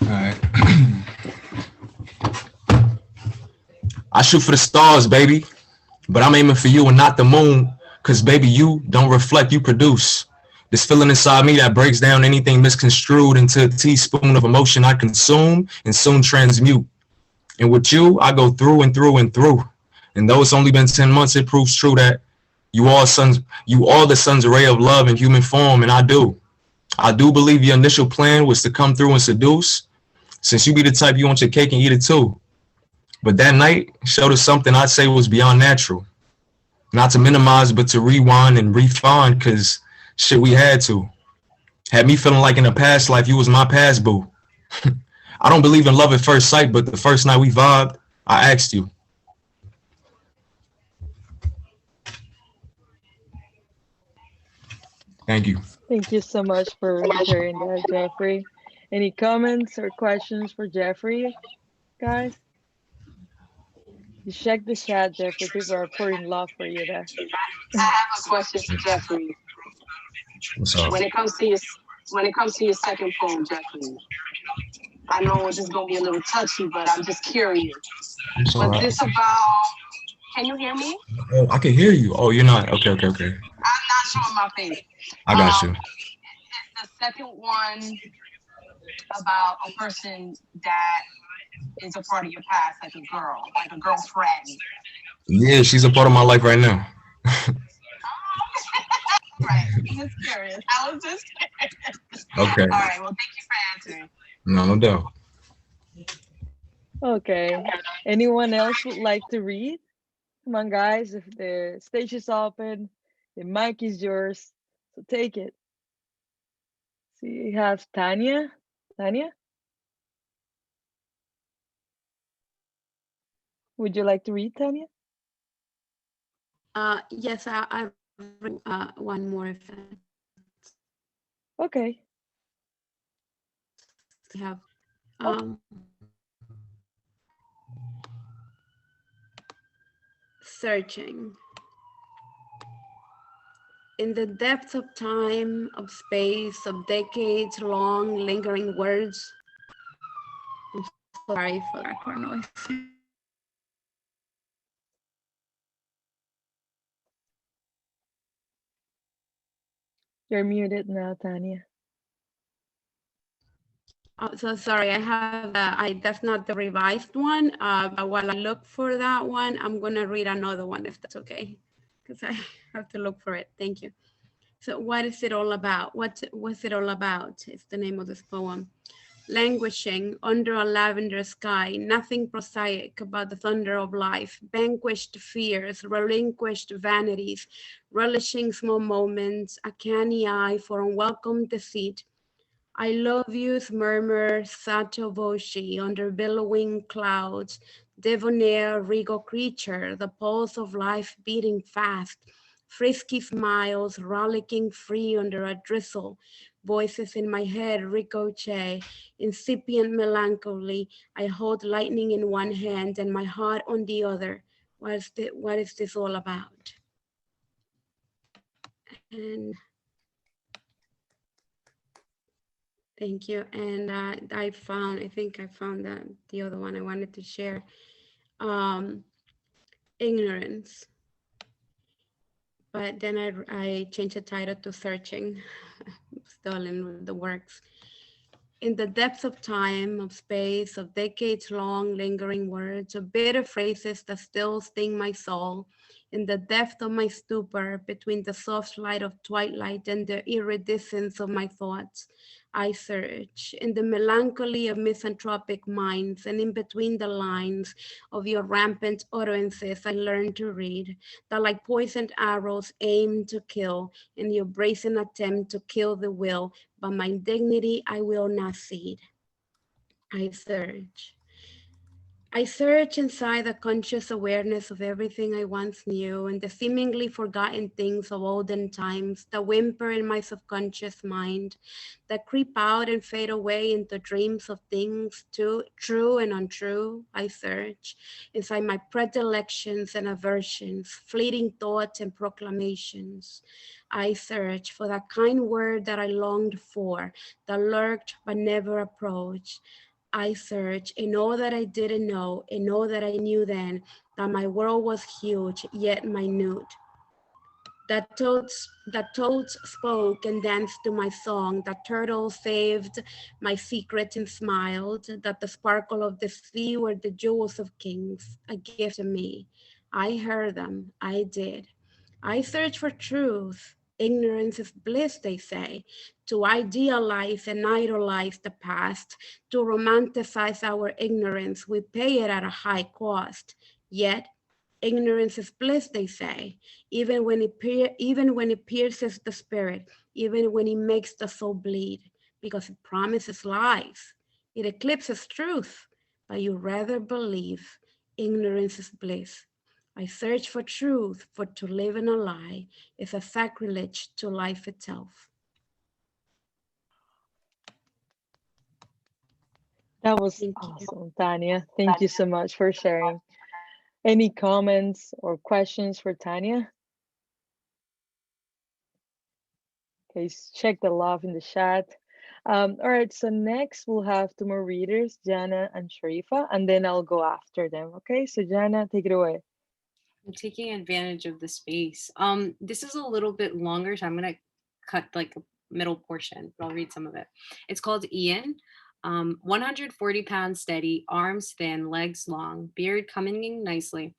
All right. I shoot for the stars, baby, but I'm aiming for you and not the moon, cause baby, you don't reflect, you produce. This feeling inside me that breaks down anything misconstrued into a teaspoon of emotion I consume and soon transmute. And with you, I go through and through and through. And though it's only been 10 months, it proves true that you are the sun's ray of love in human form, and I do believe your initial plan was to come through and seduce, since you be the type you want your cake and eat it too. But that night showed us something I'd say was beyond natural. Not to minimize, but to rewind and refine, because shit, we had to. Had me feeling like in a past life, you was my past boo. I don't believe in love at first sight, but the first night we vibed, I asked you. Thank you. Thank you so much for sharing that, Jeffrey. Any comments or questions for Jeffrey, guys? You check the chat, Jeffrey. People are pouring love for you there. I have a question for Jeffrey. What's up? When it comes to your second poem, Jeffrey, I know this is gonna be a little touchy, but I'm just curious. Was this about? Can you hear me? Oh, I can hear you. Oh, you're not. Okay. I'm not showing my face. I got you. Is the second one about a person that is a part of your past, like a girlfriend? Yeah, she's a part of my life right now. Right. I'm just curious. I was just curious. Okay. All right. Well, thank you for answering. No doubt. Okay. Anyone else would like to read? Come on, guys. If the stage is open, the mic is yours. So take it. See, you have Tania. Tania? Would you like to read, Tania? Yes, I one more if Okay. I have. Searching. In the depths of time, of space, of decades long lingering words. I'm sorry for background noise. You're muted now, Tania. Oh, so sorry, I have, that's not the revised one, but while I look for that one, I'm gonna read another one if that's okay, because I have to look for it, thank you. So what is it all about? What's it all about? It's the name of this poem. Languishing under a lavender sky, nothing prosaic about the thunder of life, vanquished fears, relinquished vanities, relishing small moments, a canny eye for unwelcome deceit. I love you's murmur satoboshi under billowing clouds, debonair regal creature, the pulse of life beating fast, frisky smiles rollicking free under a drizzle, voices in my head ricochet, incipient melancholy. I hold lightning in one hand and my heart on the other. What is this all about? And thank you. And I think I found the other one I wanted to share. Ignorance. But then I changed the title to Searching, still in the works. In the depths of time, of space, of decades long lingering words, of bitter phrases that still sting my soul, in the depth of my stupor, between the soft light of twilight and the iridescence of my thoughts, I search. In the melancholy of misanthropic minds and in between the lines of your rampant utterances, I learn to read that like poisoned arrows aim to kill in your brazen attempt to kill the will, but my dignity I will not cede. I search. I search inside the conscious awareness of everything I once knew and the seemingly forgotten things of olden times that whimper in my subconscious mind, that creep out and fade away into dreams of things too true and untrue. I search inside my predilections and aversions, fleeting thoughts and proclamations. I search for that kind word that I longed for, that lurked but never approached. I searched in all that I didn't know, in all that I knew then, that my world was huge yet minute. That toads spoke and danced to my song, that turtles saved my secrets and smiled, that the sparkle of the sea were the jewels of kings, a gift to me. I heard them, I did. I search for truth. Ignorance is bliss, they say, to idealize and idolize the past, to romanticize our ignorance. We pay it at a high cost. Yet, ignorance is bliss, they say, even when it pierces the spirit, even when it makes the soul bleed, because it promises lies. It eclipses truth, but you rather believe ignorance is bliss. I search for truth, for to live in a lie is a sacrilege to life itself. That was Thank you. awesome, Tania. Thank you so much for sharing. Any comments or questions for Tania? Okay, check the love in the chat. All right, so next we'll have two more readers, Jana and Sharifah, and then I'll go after them. Okay, so Jana, take it away. I'm taking advantage of the space. This is a little bit longer, so I'm gonna cut like a middle portion, but I'll read some of it. It's called Ian. 140 pounds steady, arms thin, legs long, beard coming in nicely,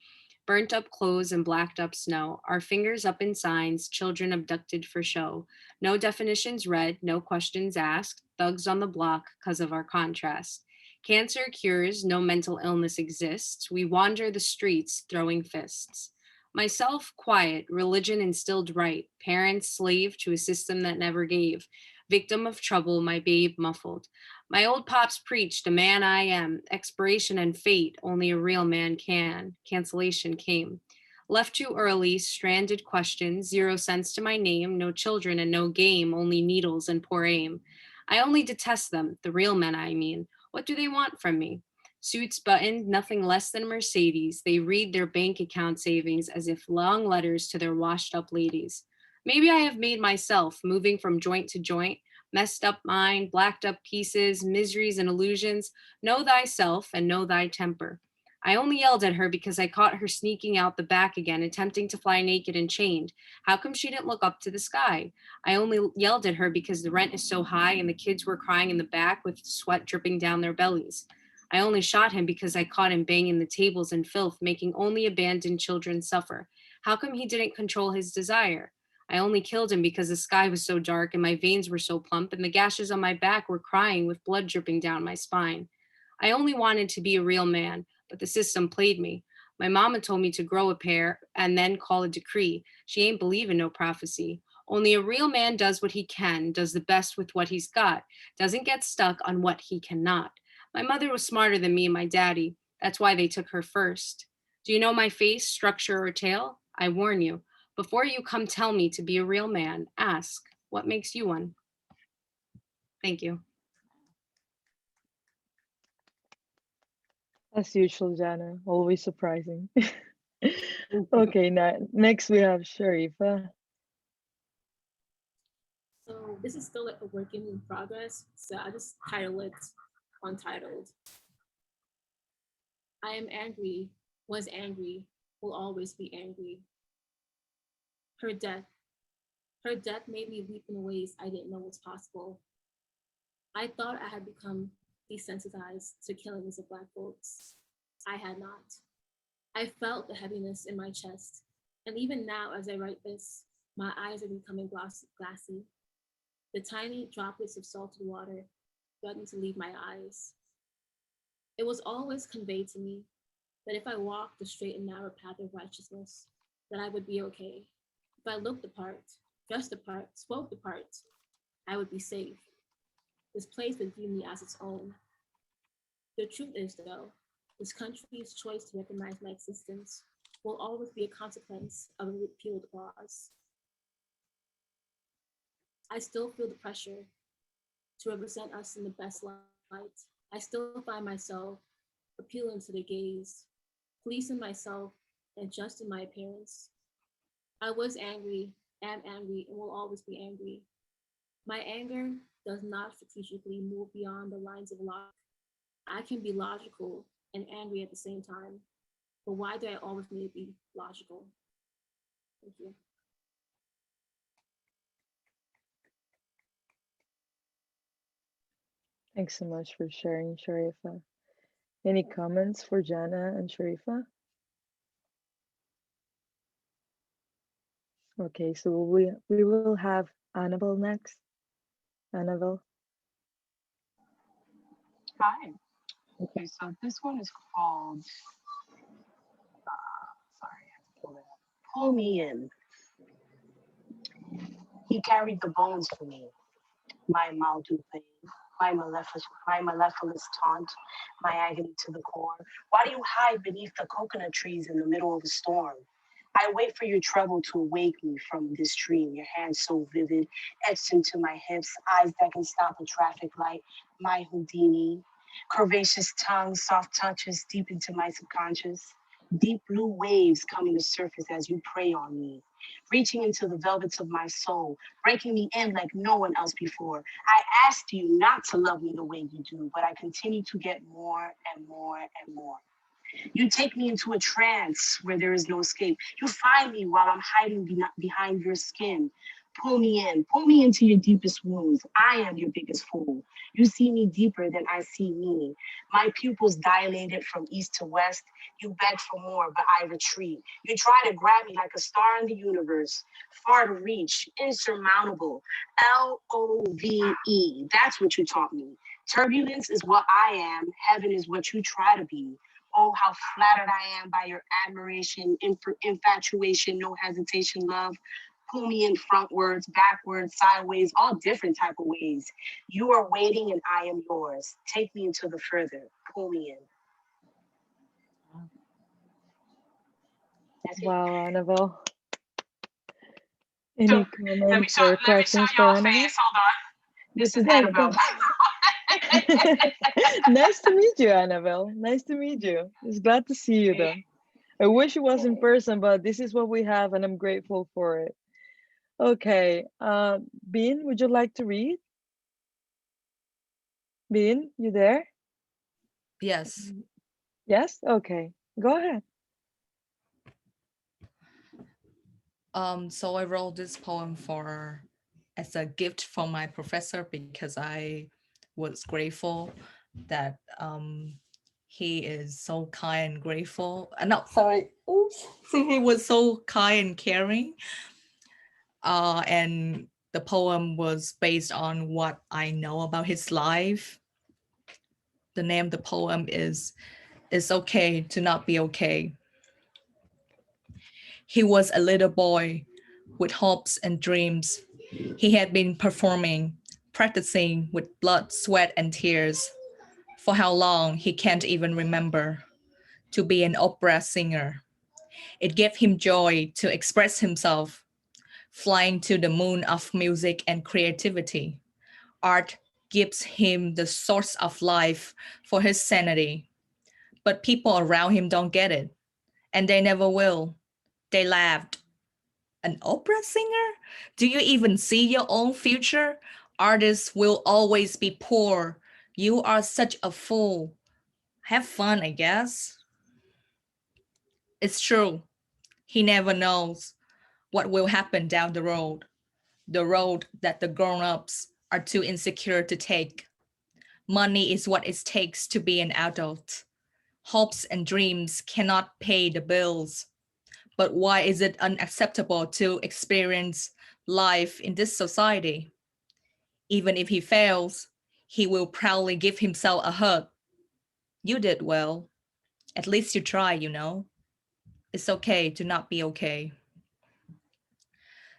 burnt up clothes and blacked up snow, our fingers up in signs, children abducted for show. No definitions read, no questions asked, thugs on the block because of our contrast. Cancer cures, no mental illness exists. We wander the streets throwing fists. Myself quiet, religion instilled right, parents slave to a system that never gave. Victim of trouble, my babe muffled. My old pops preached, a man I am, expiration and fate, only a real man can. Cancellation came. Left too early, stranded questions, 0 cents to my name, no children and no game, only needles and poor aim. I only detest them, the real men I mean. What do they want from me? Suits buttoned, nothing less than Mercedes. They read their bank account savings as if long letters to their washed up ladies. Maybe I have made myself, moving from joint to joint, messed up mind, blacked up pieces, miseries and illusions. Know thyself and know thy temper. I only yelled at her because I caught her sneaking out the back again, attempting to fly naked and chained. How come she didn't look up to the sky? I only yelled at her because the rent is so high and the kids were crying in the back with sweat dripping down their bellies. I only shot him because I caught him banging the tables in filth, making only abandoned children suffer. How come he didn't control his desire? I only killed him because the sky was so dark and my veins were so plump and the gashes on my back were crying with blood dripping down my spine. I only wanted to be a real man, but the system played me. My mama told me to grow a pair and then call a decree. She ain't believe in no prophecy. Only a real man does what he can, does the best with what he's got, doesn't get stuck on what he cannot. My mother was smarter than me and my daddy. That's why they took her first. Do you know my face, structure, or tail? I warn you, before you come tell me to be a real man, ask, what makes you one? Thank you. As usual, Jana, always surprising. Okay, now next we have Sharifah. So this is still like a work in progress. So I just title it Untitled. I am angry, was angry, will always be angry. Her death made me weep in ways I didn't know was possible. I thought I had become desensitized to killings of Black folks. I had not. I felt the heaviness in my chest. And even now, as I write this, my eyes are becoming glassy. The tiny droplets of salted water threaten to leave my eyes. It was always conveyed to me that if I walked the straight and narrow path of righteousness, that I would be okay. If I looked the part, dressed the part, spoke the part, I would be safe. This place would view me as its own. The truth is, though, this country's choice to recognize my existence will always be a consequence of a repealed laws. I still feel the pressure to represent us in the best light. I still find myself appealing to the gaze, policing myself, and adjusting my appearance. I was angry, am angry, and will always be angry. My anger does not strategically move beyond the lines of logic. I can be logical and angry at the same time, but why do I always need to be logical? Thank you. Thanks so much for sharing, Sharifah. Any comments for Jana and Sharifah? Okay, so we will have Annabelle next. Annabelle. Hi. Okay, so this one is called, sorry, I have to pull it up. Pull Me In. He carried the bones for me, my Maldu pain, my mellifluous taunt, my agony to the core. Why do you hide beneath the coconut trees in the middle of a storm? I wait for your trouble to awake me from this dream, your hands so vivid, etched into my hips, eyes that can stop a traffic light, my Houdini, curvaceous tongue, soft touches deep into my subconscious, deep blue waves coming to surface as you prey on me, reaching into the velvets of my soul, breaking me in like no one else before. I asked you not to love me the way you do, but I continue to get more and more and more. You take me into a trance where there is no escape. You find me while I'm hiding behind your skin. Pull me into your deepest wounds. I am your biggest fool. You see me deeper than I see me. My pupils dilated from east to west. You beg for more, but I retreat. You try to grab me like a star in the universe, far to reach, insurmountable. LOVE. That's what you taught me. Turbulence is what I am. Heaven is what you try to be. Oh, how flattered I am by your admiration, infatuation, no hesitation, love. Pull me in frontwards, backwards, sideways, all different type of ways. You are waiting and I am yours. Take me into the further. Pull me in. That's it. Wow, Annabelle. Any comments or questions for Annabelle? Hold on. This is Yeah, Annabelle. Nice to meet you, Annabelle. Nice to meet you. It's glad to see you though. I wish it was in person, but this is what we have and I'm grateful for it. Okay, Bean, would you like to read? Bean, you there? Yes. Yes? Okay, go ahead. So I wrote this poem as a gift from my professor because I was grateful that he is so kind and grateful. Not sorry. Oops. He was so kind and caring. And the poem was based on what I know about his life. The name of the poem is "It's Okay to Not Be Okay." He was a little boy with hopes and dreams. He had been performing, practicing with blood, sweat, and tears. For how long, he can't even remember. To be an opera singer. It gave him joy to express himself, flying to the moon of music and creativity. Art gives him the source of life for his sanity. But people around him don't get it, and they never will. They laughed. An opera singer? Do you even see your own future? Artists will always be poor. You are such a fool. Have fun, I guess. It's true. He never knows what will happen down the road that the grown-ups are too insecure to take. Money is what it takes to be an adult. Hopes and dreams cannot pay the bills. But why is it unacceptable to experience life in this society? Even if he fails, he will proudly give himself a hug. You did well. At least you try, you know. It's okay to not be okay.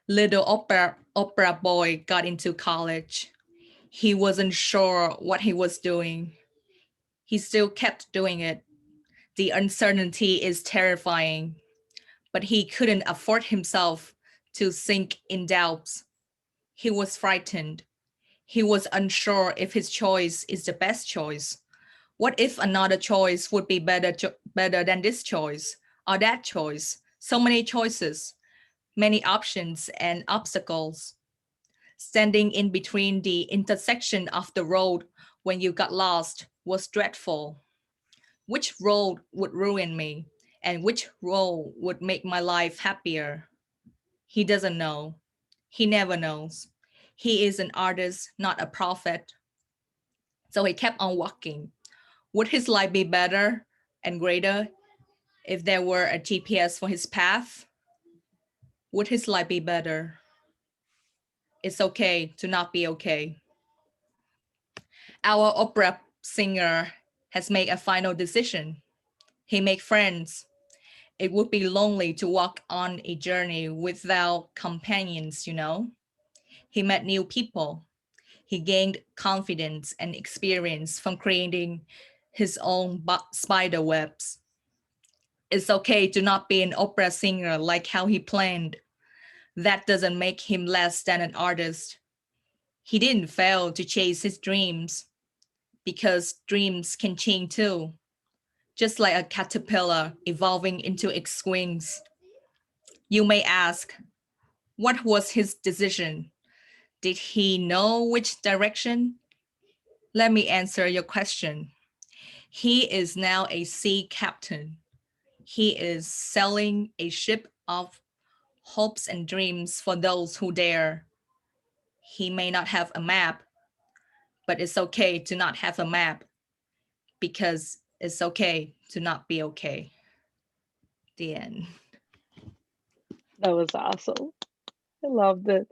Little opera boy got into college. He wasn't sure what he was doing. He still kept doing it. The uncertainty is terrifying, but he couldn't afford himself to sink in doubts. He was frightened. He was unsure if his choice is the best choice. What if another choice would be better than this choice or that choice? So many choices, many options and obstacles. Standing in between the intersection of the road when you got lost was dreadful. Which road would ruin me and which road would make my life happier? He doesn't know. He never knows. He is an artist, not a prophet. So he kept on walking. Would his life be better and greater if there were a GPS for his path? Would his life be better? It's okay to not be okay. Our opera singer has made a final decision. He made friends. It would be lonely to walk on a journey without companions, you know. He met new people. He gained confidence and experience from creating his own spider webs. It's okay to not be an opera singer like how he planned. That doesn't make him less than an artist. He didn't fail to chase his dreams because dreams can change too, just like a caterpillar evolving into its wings. You may ask, what was his decision? Did he know which direction? Let me answer your question. He is now a sea captain. He is sailing a ship of hopes and dreams for those who dare. He may not have a map, but it's okay to not have a map because it's okay to not be okay. The end. That was awesome. I loved it.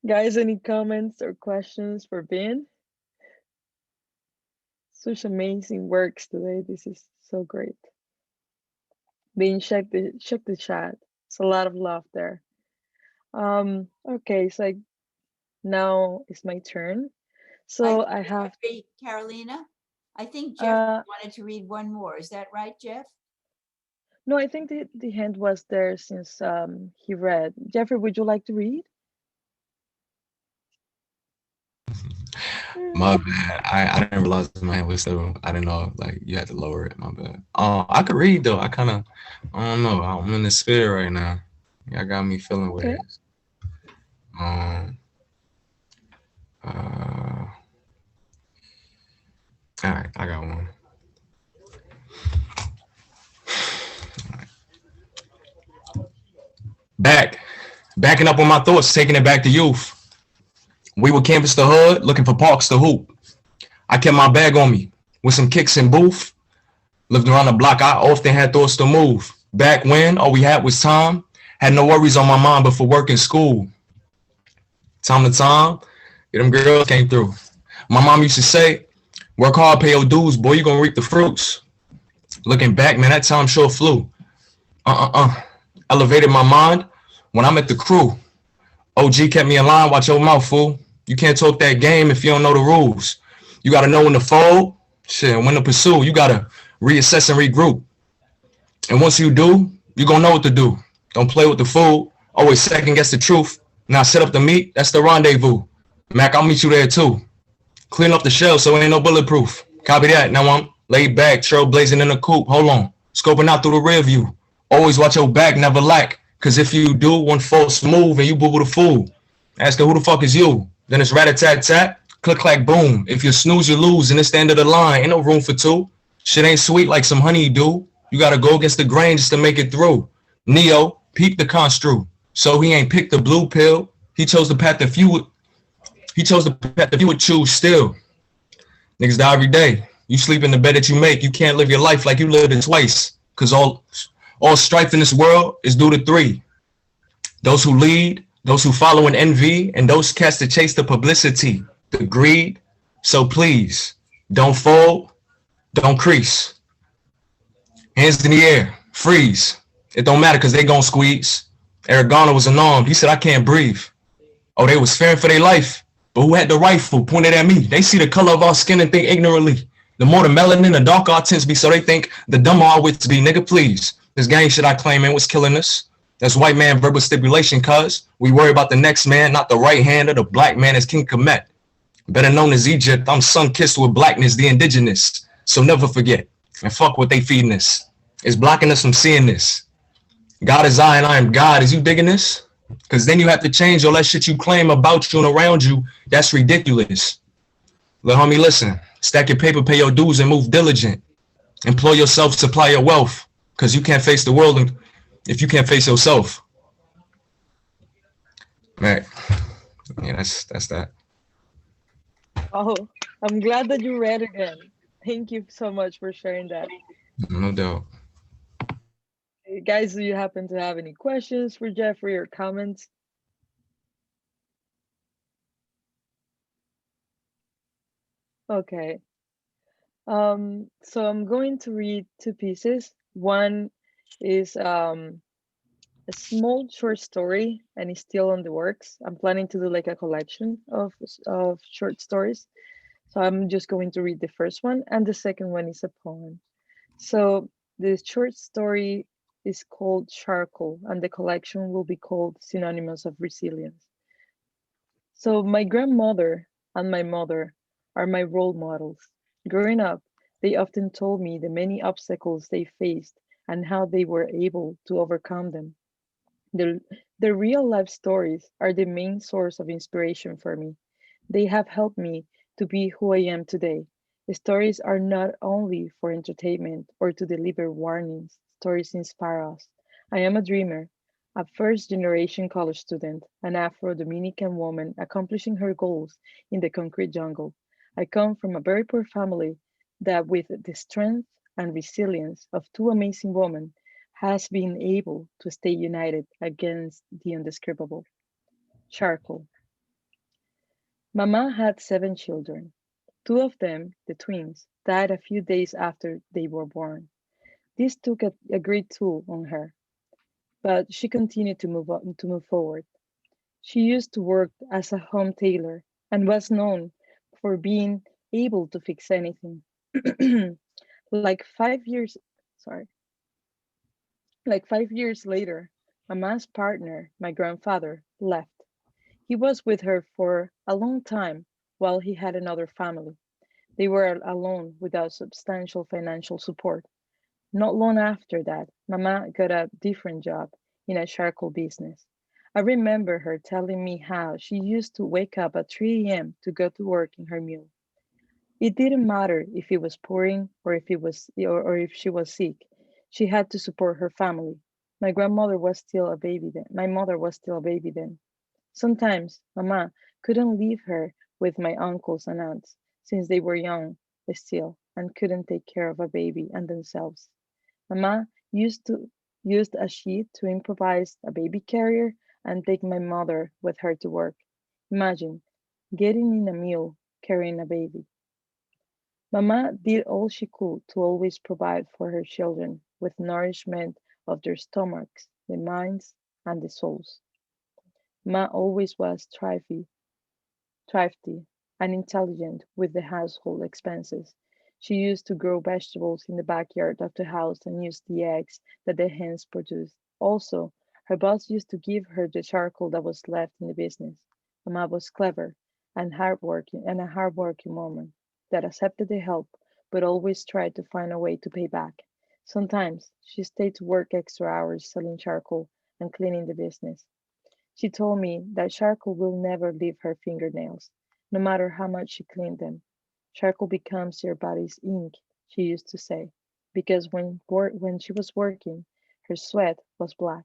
Guys, any comments or questions for Ben? Such amazing works today. This is so great. Ben, check the chat. It's a lot of love there. Okay, so now it's my turn. So I have Carolina. I think Jeff wanted to read one more. Is that right, Jeff? No, I think the hand was there since he read. Jeffrey, would you like to read? My bad. I didn't realize my hand was still. I didn't know like you had to lower it. My bad. I could read though. I don't know. I'm in the spirit right now. Y'all got me feeling with it. All right, I got one. Backing up on my thoughts, taking it back to youth. We would canvas the hood, looking for parks to hoop. I kept my bag on me with some kicks and booth. Lived around the block, I often had thoughts to move. Back when all we had was time, had no worries on my mind but for work and school. Time to time, them girls came through. My mom used to say, work hard, pay your dues, boy, you gonna reap the fruits. Looking back, man, that time sure flew. Elevated my mind When I'm at the crew, OG kept me in line, watch your mouth, fool. You can't talk that game if you don't know the rules. You got to know when to fold, shit, and when to pursue. You got to reassess and regroup. And once you do, you're going to know what to do. Don't play with the food. Always second guess the truth. Now set up the meet. That's the rendezvous. Mac, I'll meet you there too. Clean up the shell so ain't no bulletproof. Copy that. Now I'm laid back, trailblazing in the coupe. Hold on. Scoping out through the rear view. Always watch your back, never lack. Cause if you do one false move and you boo-boo the fool, ask her who the fuck is you? Then it's rat-a-tat-tat, click-clack, boom. If you snooze, you lose, and it's the end of the line. Ain't no room for two. Shit ain't sweet like some honey do. You gotta go against the grain just to make it through. Neo, peep the construe. So he ain't picked the blue pill. He chose the path that few would choose still. Niggas die every day. You sleep in the bed that you make. You can't live your life like you lived it twice. Cause all strife in this world is due to three. Those who lead, those who follow in envy, and those cast to chase the publicity, the greed. So please, don't fold, don't crease. Hands in the air, freeze. It don't matter because they gon' squeeze. Eric Garner was unarmed. He said, I can't breathe. Oh, they was fearing for their life. But who had the rifle pointed at me? They see the color of our skin and think ignorantly. The more the melanin, the darker our tints be, so they think the dumber our wits be. Nigga, please. This gang shit I claim ain't what's killing us. That's white man verbal stipulation, cuz we worry about the next man, not the right hand of the black man as King Kemet. Better known as Egypt, I'm sun-kissed with blackness, the indigenous. So never forget, and fuck what they feeding us. It's blocking us from seeing this. God is I and I am God. Is you digging this? Because then you have to change all that shit you claim about you and around you. That's ridiculous. Let homie listen. Stack your paper, pay your dues, and move diligent. Employ yourself, supply your wealth. Because you can't face the world if you can't face yourself. Right. Yeah, that's that. Oh, I'm glad that you read again. Thank you so much for sharing that. No doubt. Hey, guys, do you happen to have any questions for Jeffrey or comments? Okay. So I'm going to read two pieces. One is a small short story and it's still on the works. I'm planning to do like a collection of short stories. So I'm just going to read the first one, and the second one is a poem. So the short story is called Charcoal, and the collection will be called Synonymous of Resilience. So my grandmother and my mother are my role models. Growing up, they often told me the many obstacles they faced and how they were able to overcome them. The real life stories are the main source of inspiration for me. They have helped me to be who I am today. The stories are not only for entertainment or to deliver warnings, stories inspire us. I am a dreamer, a first generation college student, an Afro Dominican woman accomplishing her goals in the concrete jungle. I come from a very poor family that, with the strength and resilience of two amazing women, has been able to stay united against the undescribable. Charcoal. Mama had 7 children. Two of them, the twins, died a few days after they were born. This took a great toll on her, but she continued to move forward. She used to work as a home tailor and was known for being able to fix anything. like 5 years, sorry, like 5 years later, Mama's partner, my grandfather, left. He was with her for a long time while he had another family. They were alone without substantial financial support. Not long after that, Mama got a different job in a charcoal business. I remember her telling me how she used to wake up at 3 a.m. to go to work in her mill. It didn't matter if it was pouring or if she was sick. She had to support her family. My grandmother was still a baby then. My mother was still a baby then. Sometimes Mama couldn't leave her with my uncles and aunts since they were young still and couldn't take care of a baby and themselves. Mama used a sheet to improvise a baby carrier and take my mother with her to work. Imagine getting in a mule carrying a baby. Mama did all she could to always provide for her children with nourishment of their stomachs, the minds, and the souls. Ma always was thrifty and intelligent with the household expenses. She used to grow vegetables in the backyard of the house and use the eggs that the hens produced. Also, her boss used to give her the charcoal that was left in the business. Mama was clever and hardworking and a hardworking woman that accepted the help but always tried to find a way to pay back. Sometimes she stayed to work extra hours selling charcoal and cleaning the business. She told me that charcoal will never leave her fingernails, no matter how much she cleaned them. Charcoal becomes your body's ink, she used to say, because when she was working, her sweat was black.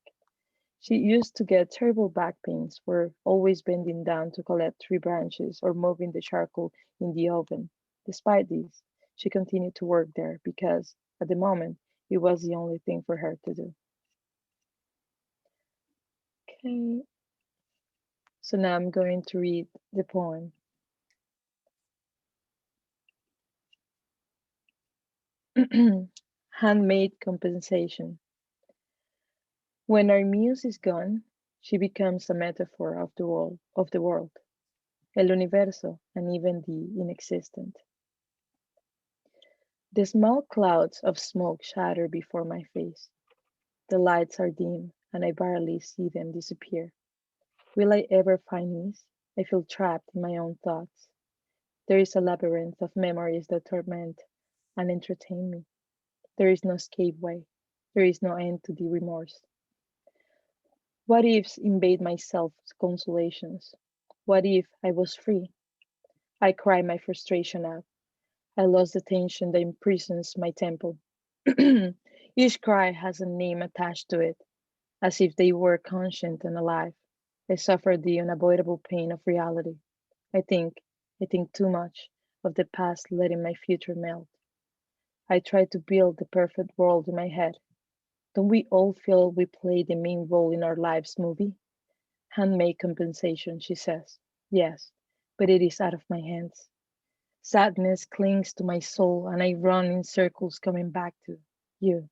She used to get terrible back pains for always bending down to collect tree branches or moving the charcoal in the oven. Despite this, she continued to work there because, at the moment, it was the only thing for her to do. Okay, so now I'm going to read the poem. Handmade compensation. When our muse is gone, she becomes a metaphor of the world, el universo, and even the inexistent. The small clouds of smoke shatter before my face. The lights are dim, and I barely see them disappear. Will I ever find ease? I feel trapped in my own thoughts. There is a labyrinth of memories that torment and entertain me. There is no escape way. There is no end to the remorse. What ifs invade my self consolations? What if I was free? I cry my frustration out. I lost the tension that imprisons my temple. Each cry has a name attached to it, as if they were conscient and alive. I suffer the unavoidable pain of reality. I think, I think too much of the past, letting my future melt. I try to build the perfect world in my head. Don't we all feel we play the main role in our lives' movie? Handmade compensation, she says. Yes, but it is out of my hands. Sadness clings to my soul, and I run in circles coming back to you.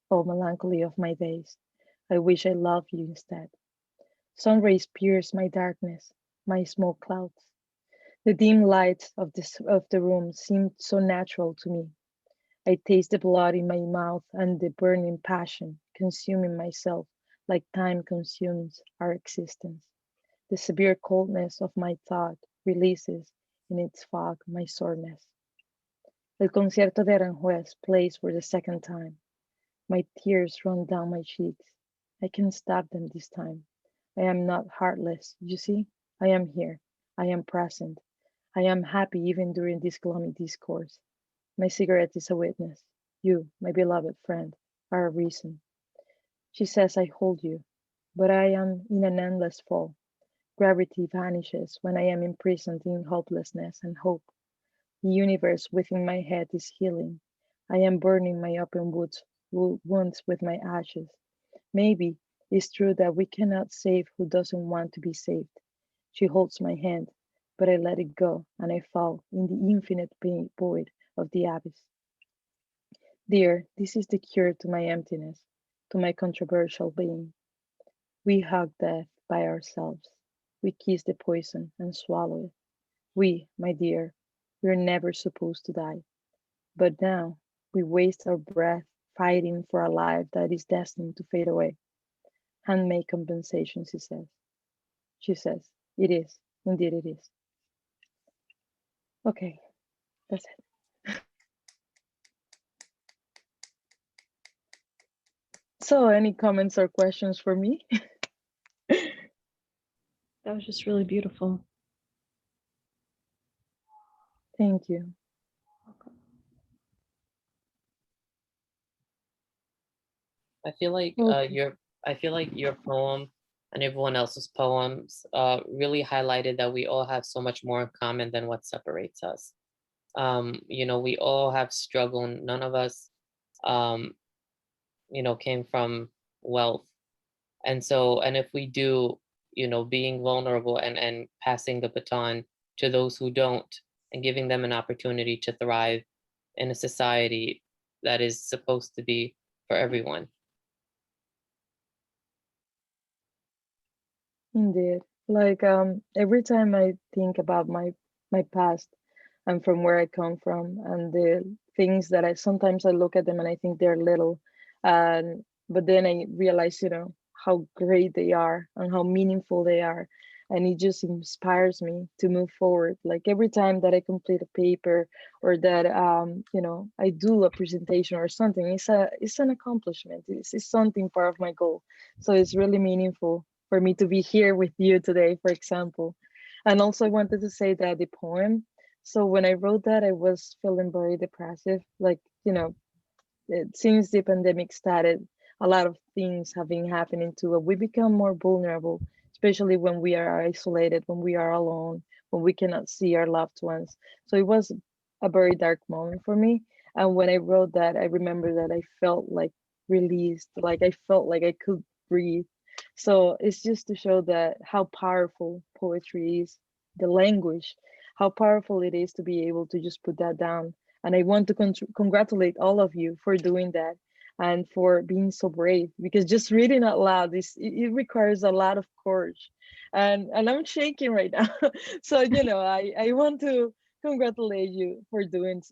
Oh, melancholy of my days. I wish I loved you instead. Sun rays pierce my darkness, my smoke clouds. The dim lights of the room seemed so natural to me. I taste the blood in my mouth and the burning passion consuming myself like time consumes our existence. The severe coldness of my thought releases in its fog my soreness. El concierto de Aranjuez plays for the second time. My tears run down my cheeks. I can stop them this time. I am not heartless, you see? I am here. I am present. I am happy even during this gloomy discourse. My cigarette is a witness. You, my beloved friend, are a reason. She says I hold you, but I am in an endless fall. Gravity vanishes when I am imprisoned in hopelessness and hope. The universe within my head is healing. I am burning my open wounds with my ashes. Maybe it's true that we cannot save who doesn't want to be saved. She holds my hand, but I let it go and I fall in the infinite void of the abyss. Dear, this is the cure to my emptiness, to my controversial being. We hug death by ourselves. We kiss the poison and swallow it. We, my dear, we're never supposed to die. But now we waste our breath fighting for a life that is destined to fade away. Handmade compensation, she says. She says, it is. Indeed, it is. Okay, that's it. So, any comments or questions for me? That was just really beautiful. Thank you. I feel like Okay. your poem and everyone else's poems really highlighted that we all have so much more in common than what separates us. We all have struggled. None of us, um, came from wealth. And if we do, being vulnerable and passing the baton to those who don't and giving them an opportunity to thrive in a society that is supposed to be for everyone. Indeed. Like every time I think about my past and from where I come from and the things that I sometimes I look at them and I think they're little, and but then I realize, how great they are and how meaningful they are. And it just inspires me to move forward. Like every time that I complete a paper or that I do a presentation or something, it's an accomplishment. It's something part of my goal. So it's really meaningful for me to be here with you today, for example. And also I wanted to say that the poem, so when I wrote that, I was feeling very depressive. Like, since the pandemic started, a lot of things have been happening to it. We become more vulnerable, especially when we are isolated, when we are alone, when we cannot see our loved ones. So it was a very dark moment for me. And when I wrote that, I remember that I felt like released, like I felt like I could breathe. So it's just to show that how powerful poetry is, the language, how powerful it is to be able to just put that down. And I want to congratulate all of you for doing that and for being so brave, because just reading out loud it requires a lot of courage. And I'm shaking right now. So I want to congratulate you for doing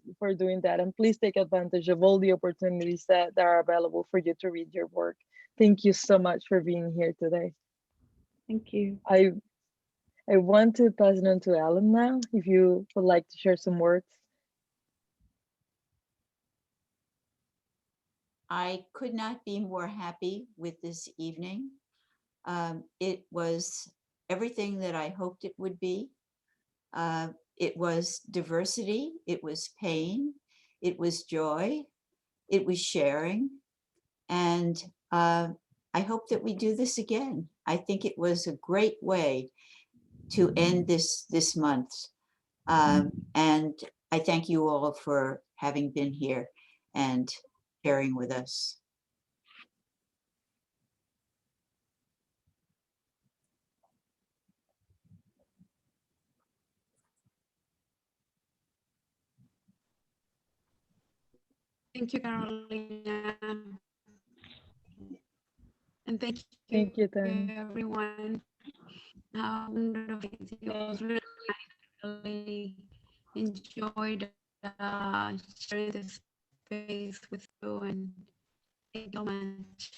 that, and please take advantage of all the opportunities that are available for you to read your work. Thank you so much for being here today. Thank you. I want to pass it on to Alan now, if you would like to share some words. I could not be more happy with this evening. It was everything that I hoped it would be. It was diversity, it was pain, it was joy, it was sharing. And I hope that we do this again. I think it was a great way to end this month. And I thank you all for having been here and sharing with us. Thank you, Carolina. And thank Thank you, Tania. everyone. How wonderful. It was really nice. I really enjoyed sharing this space with you, and thank you so much.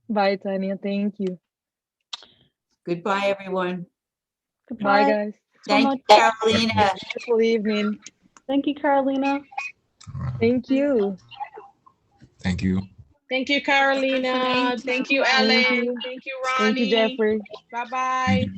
Bye, Tania. Thank you. Goodbye, everyone. Bye, guys. Thank you, Carolina. Beautiful evening. Thank you, Carolina. Thank you. Thank you. Thank you, Carolina. Thank you, Thank Ellen. you. Thank you, Thank you, Ronnie. Jeffrey. Bye-bye.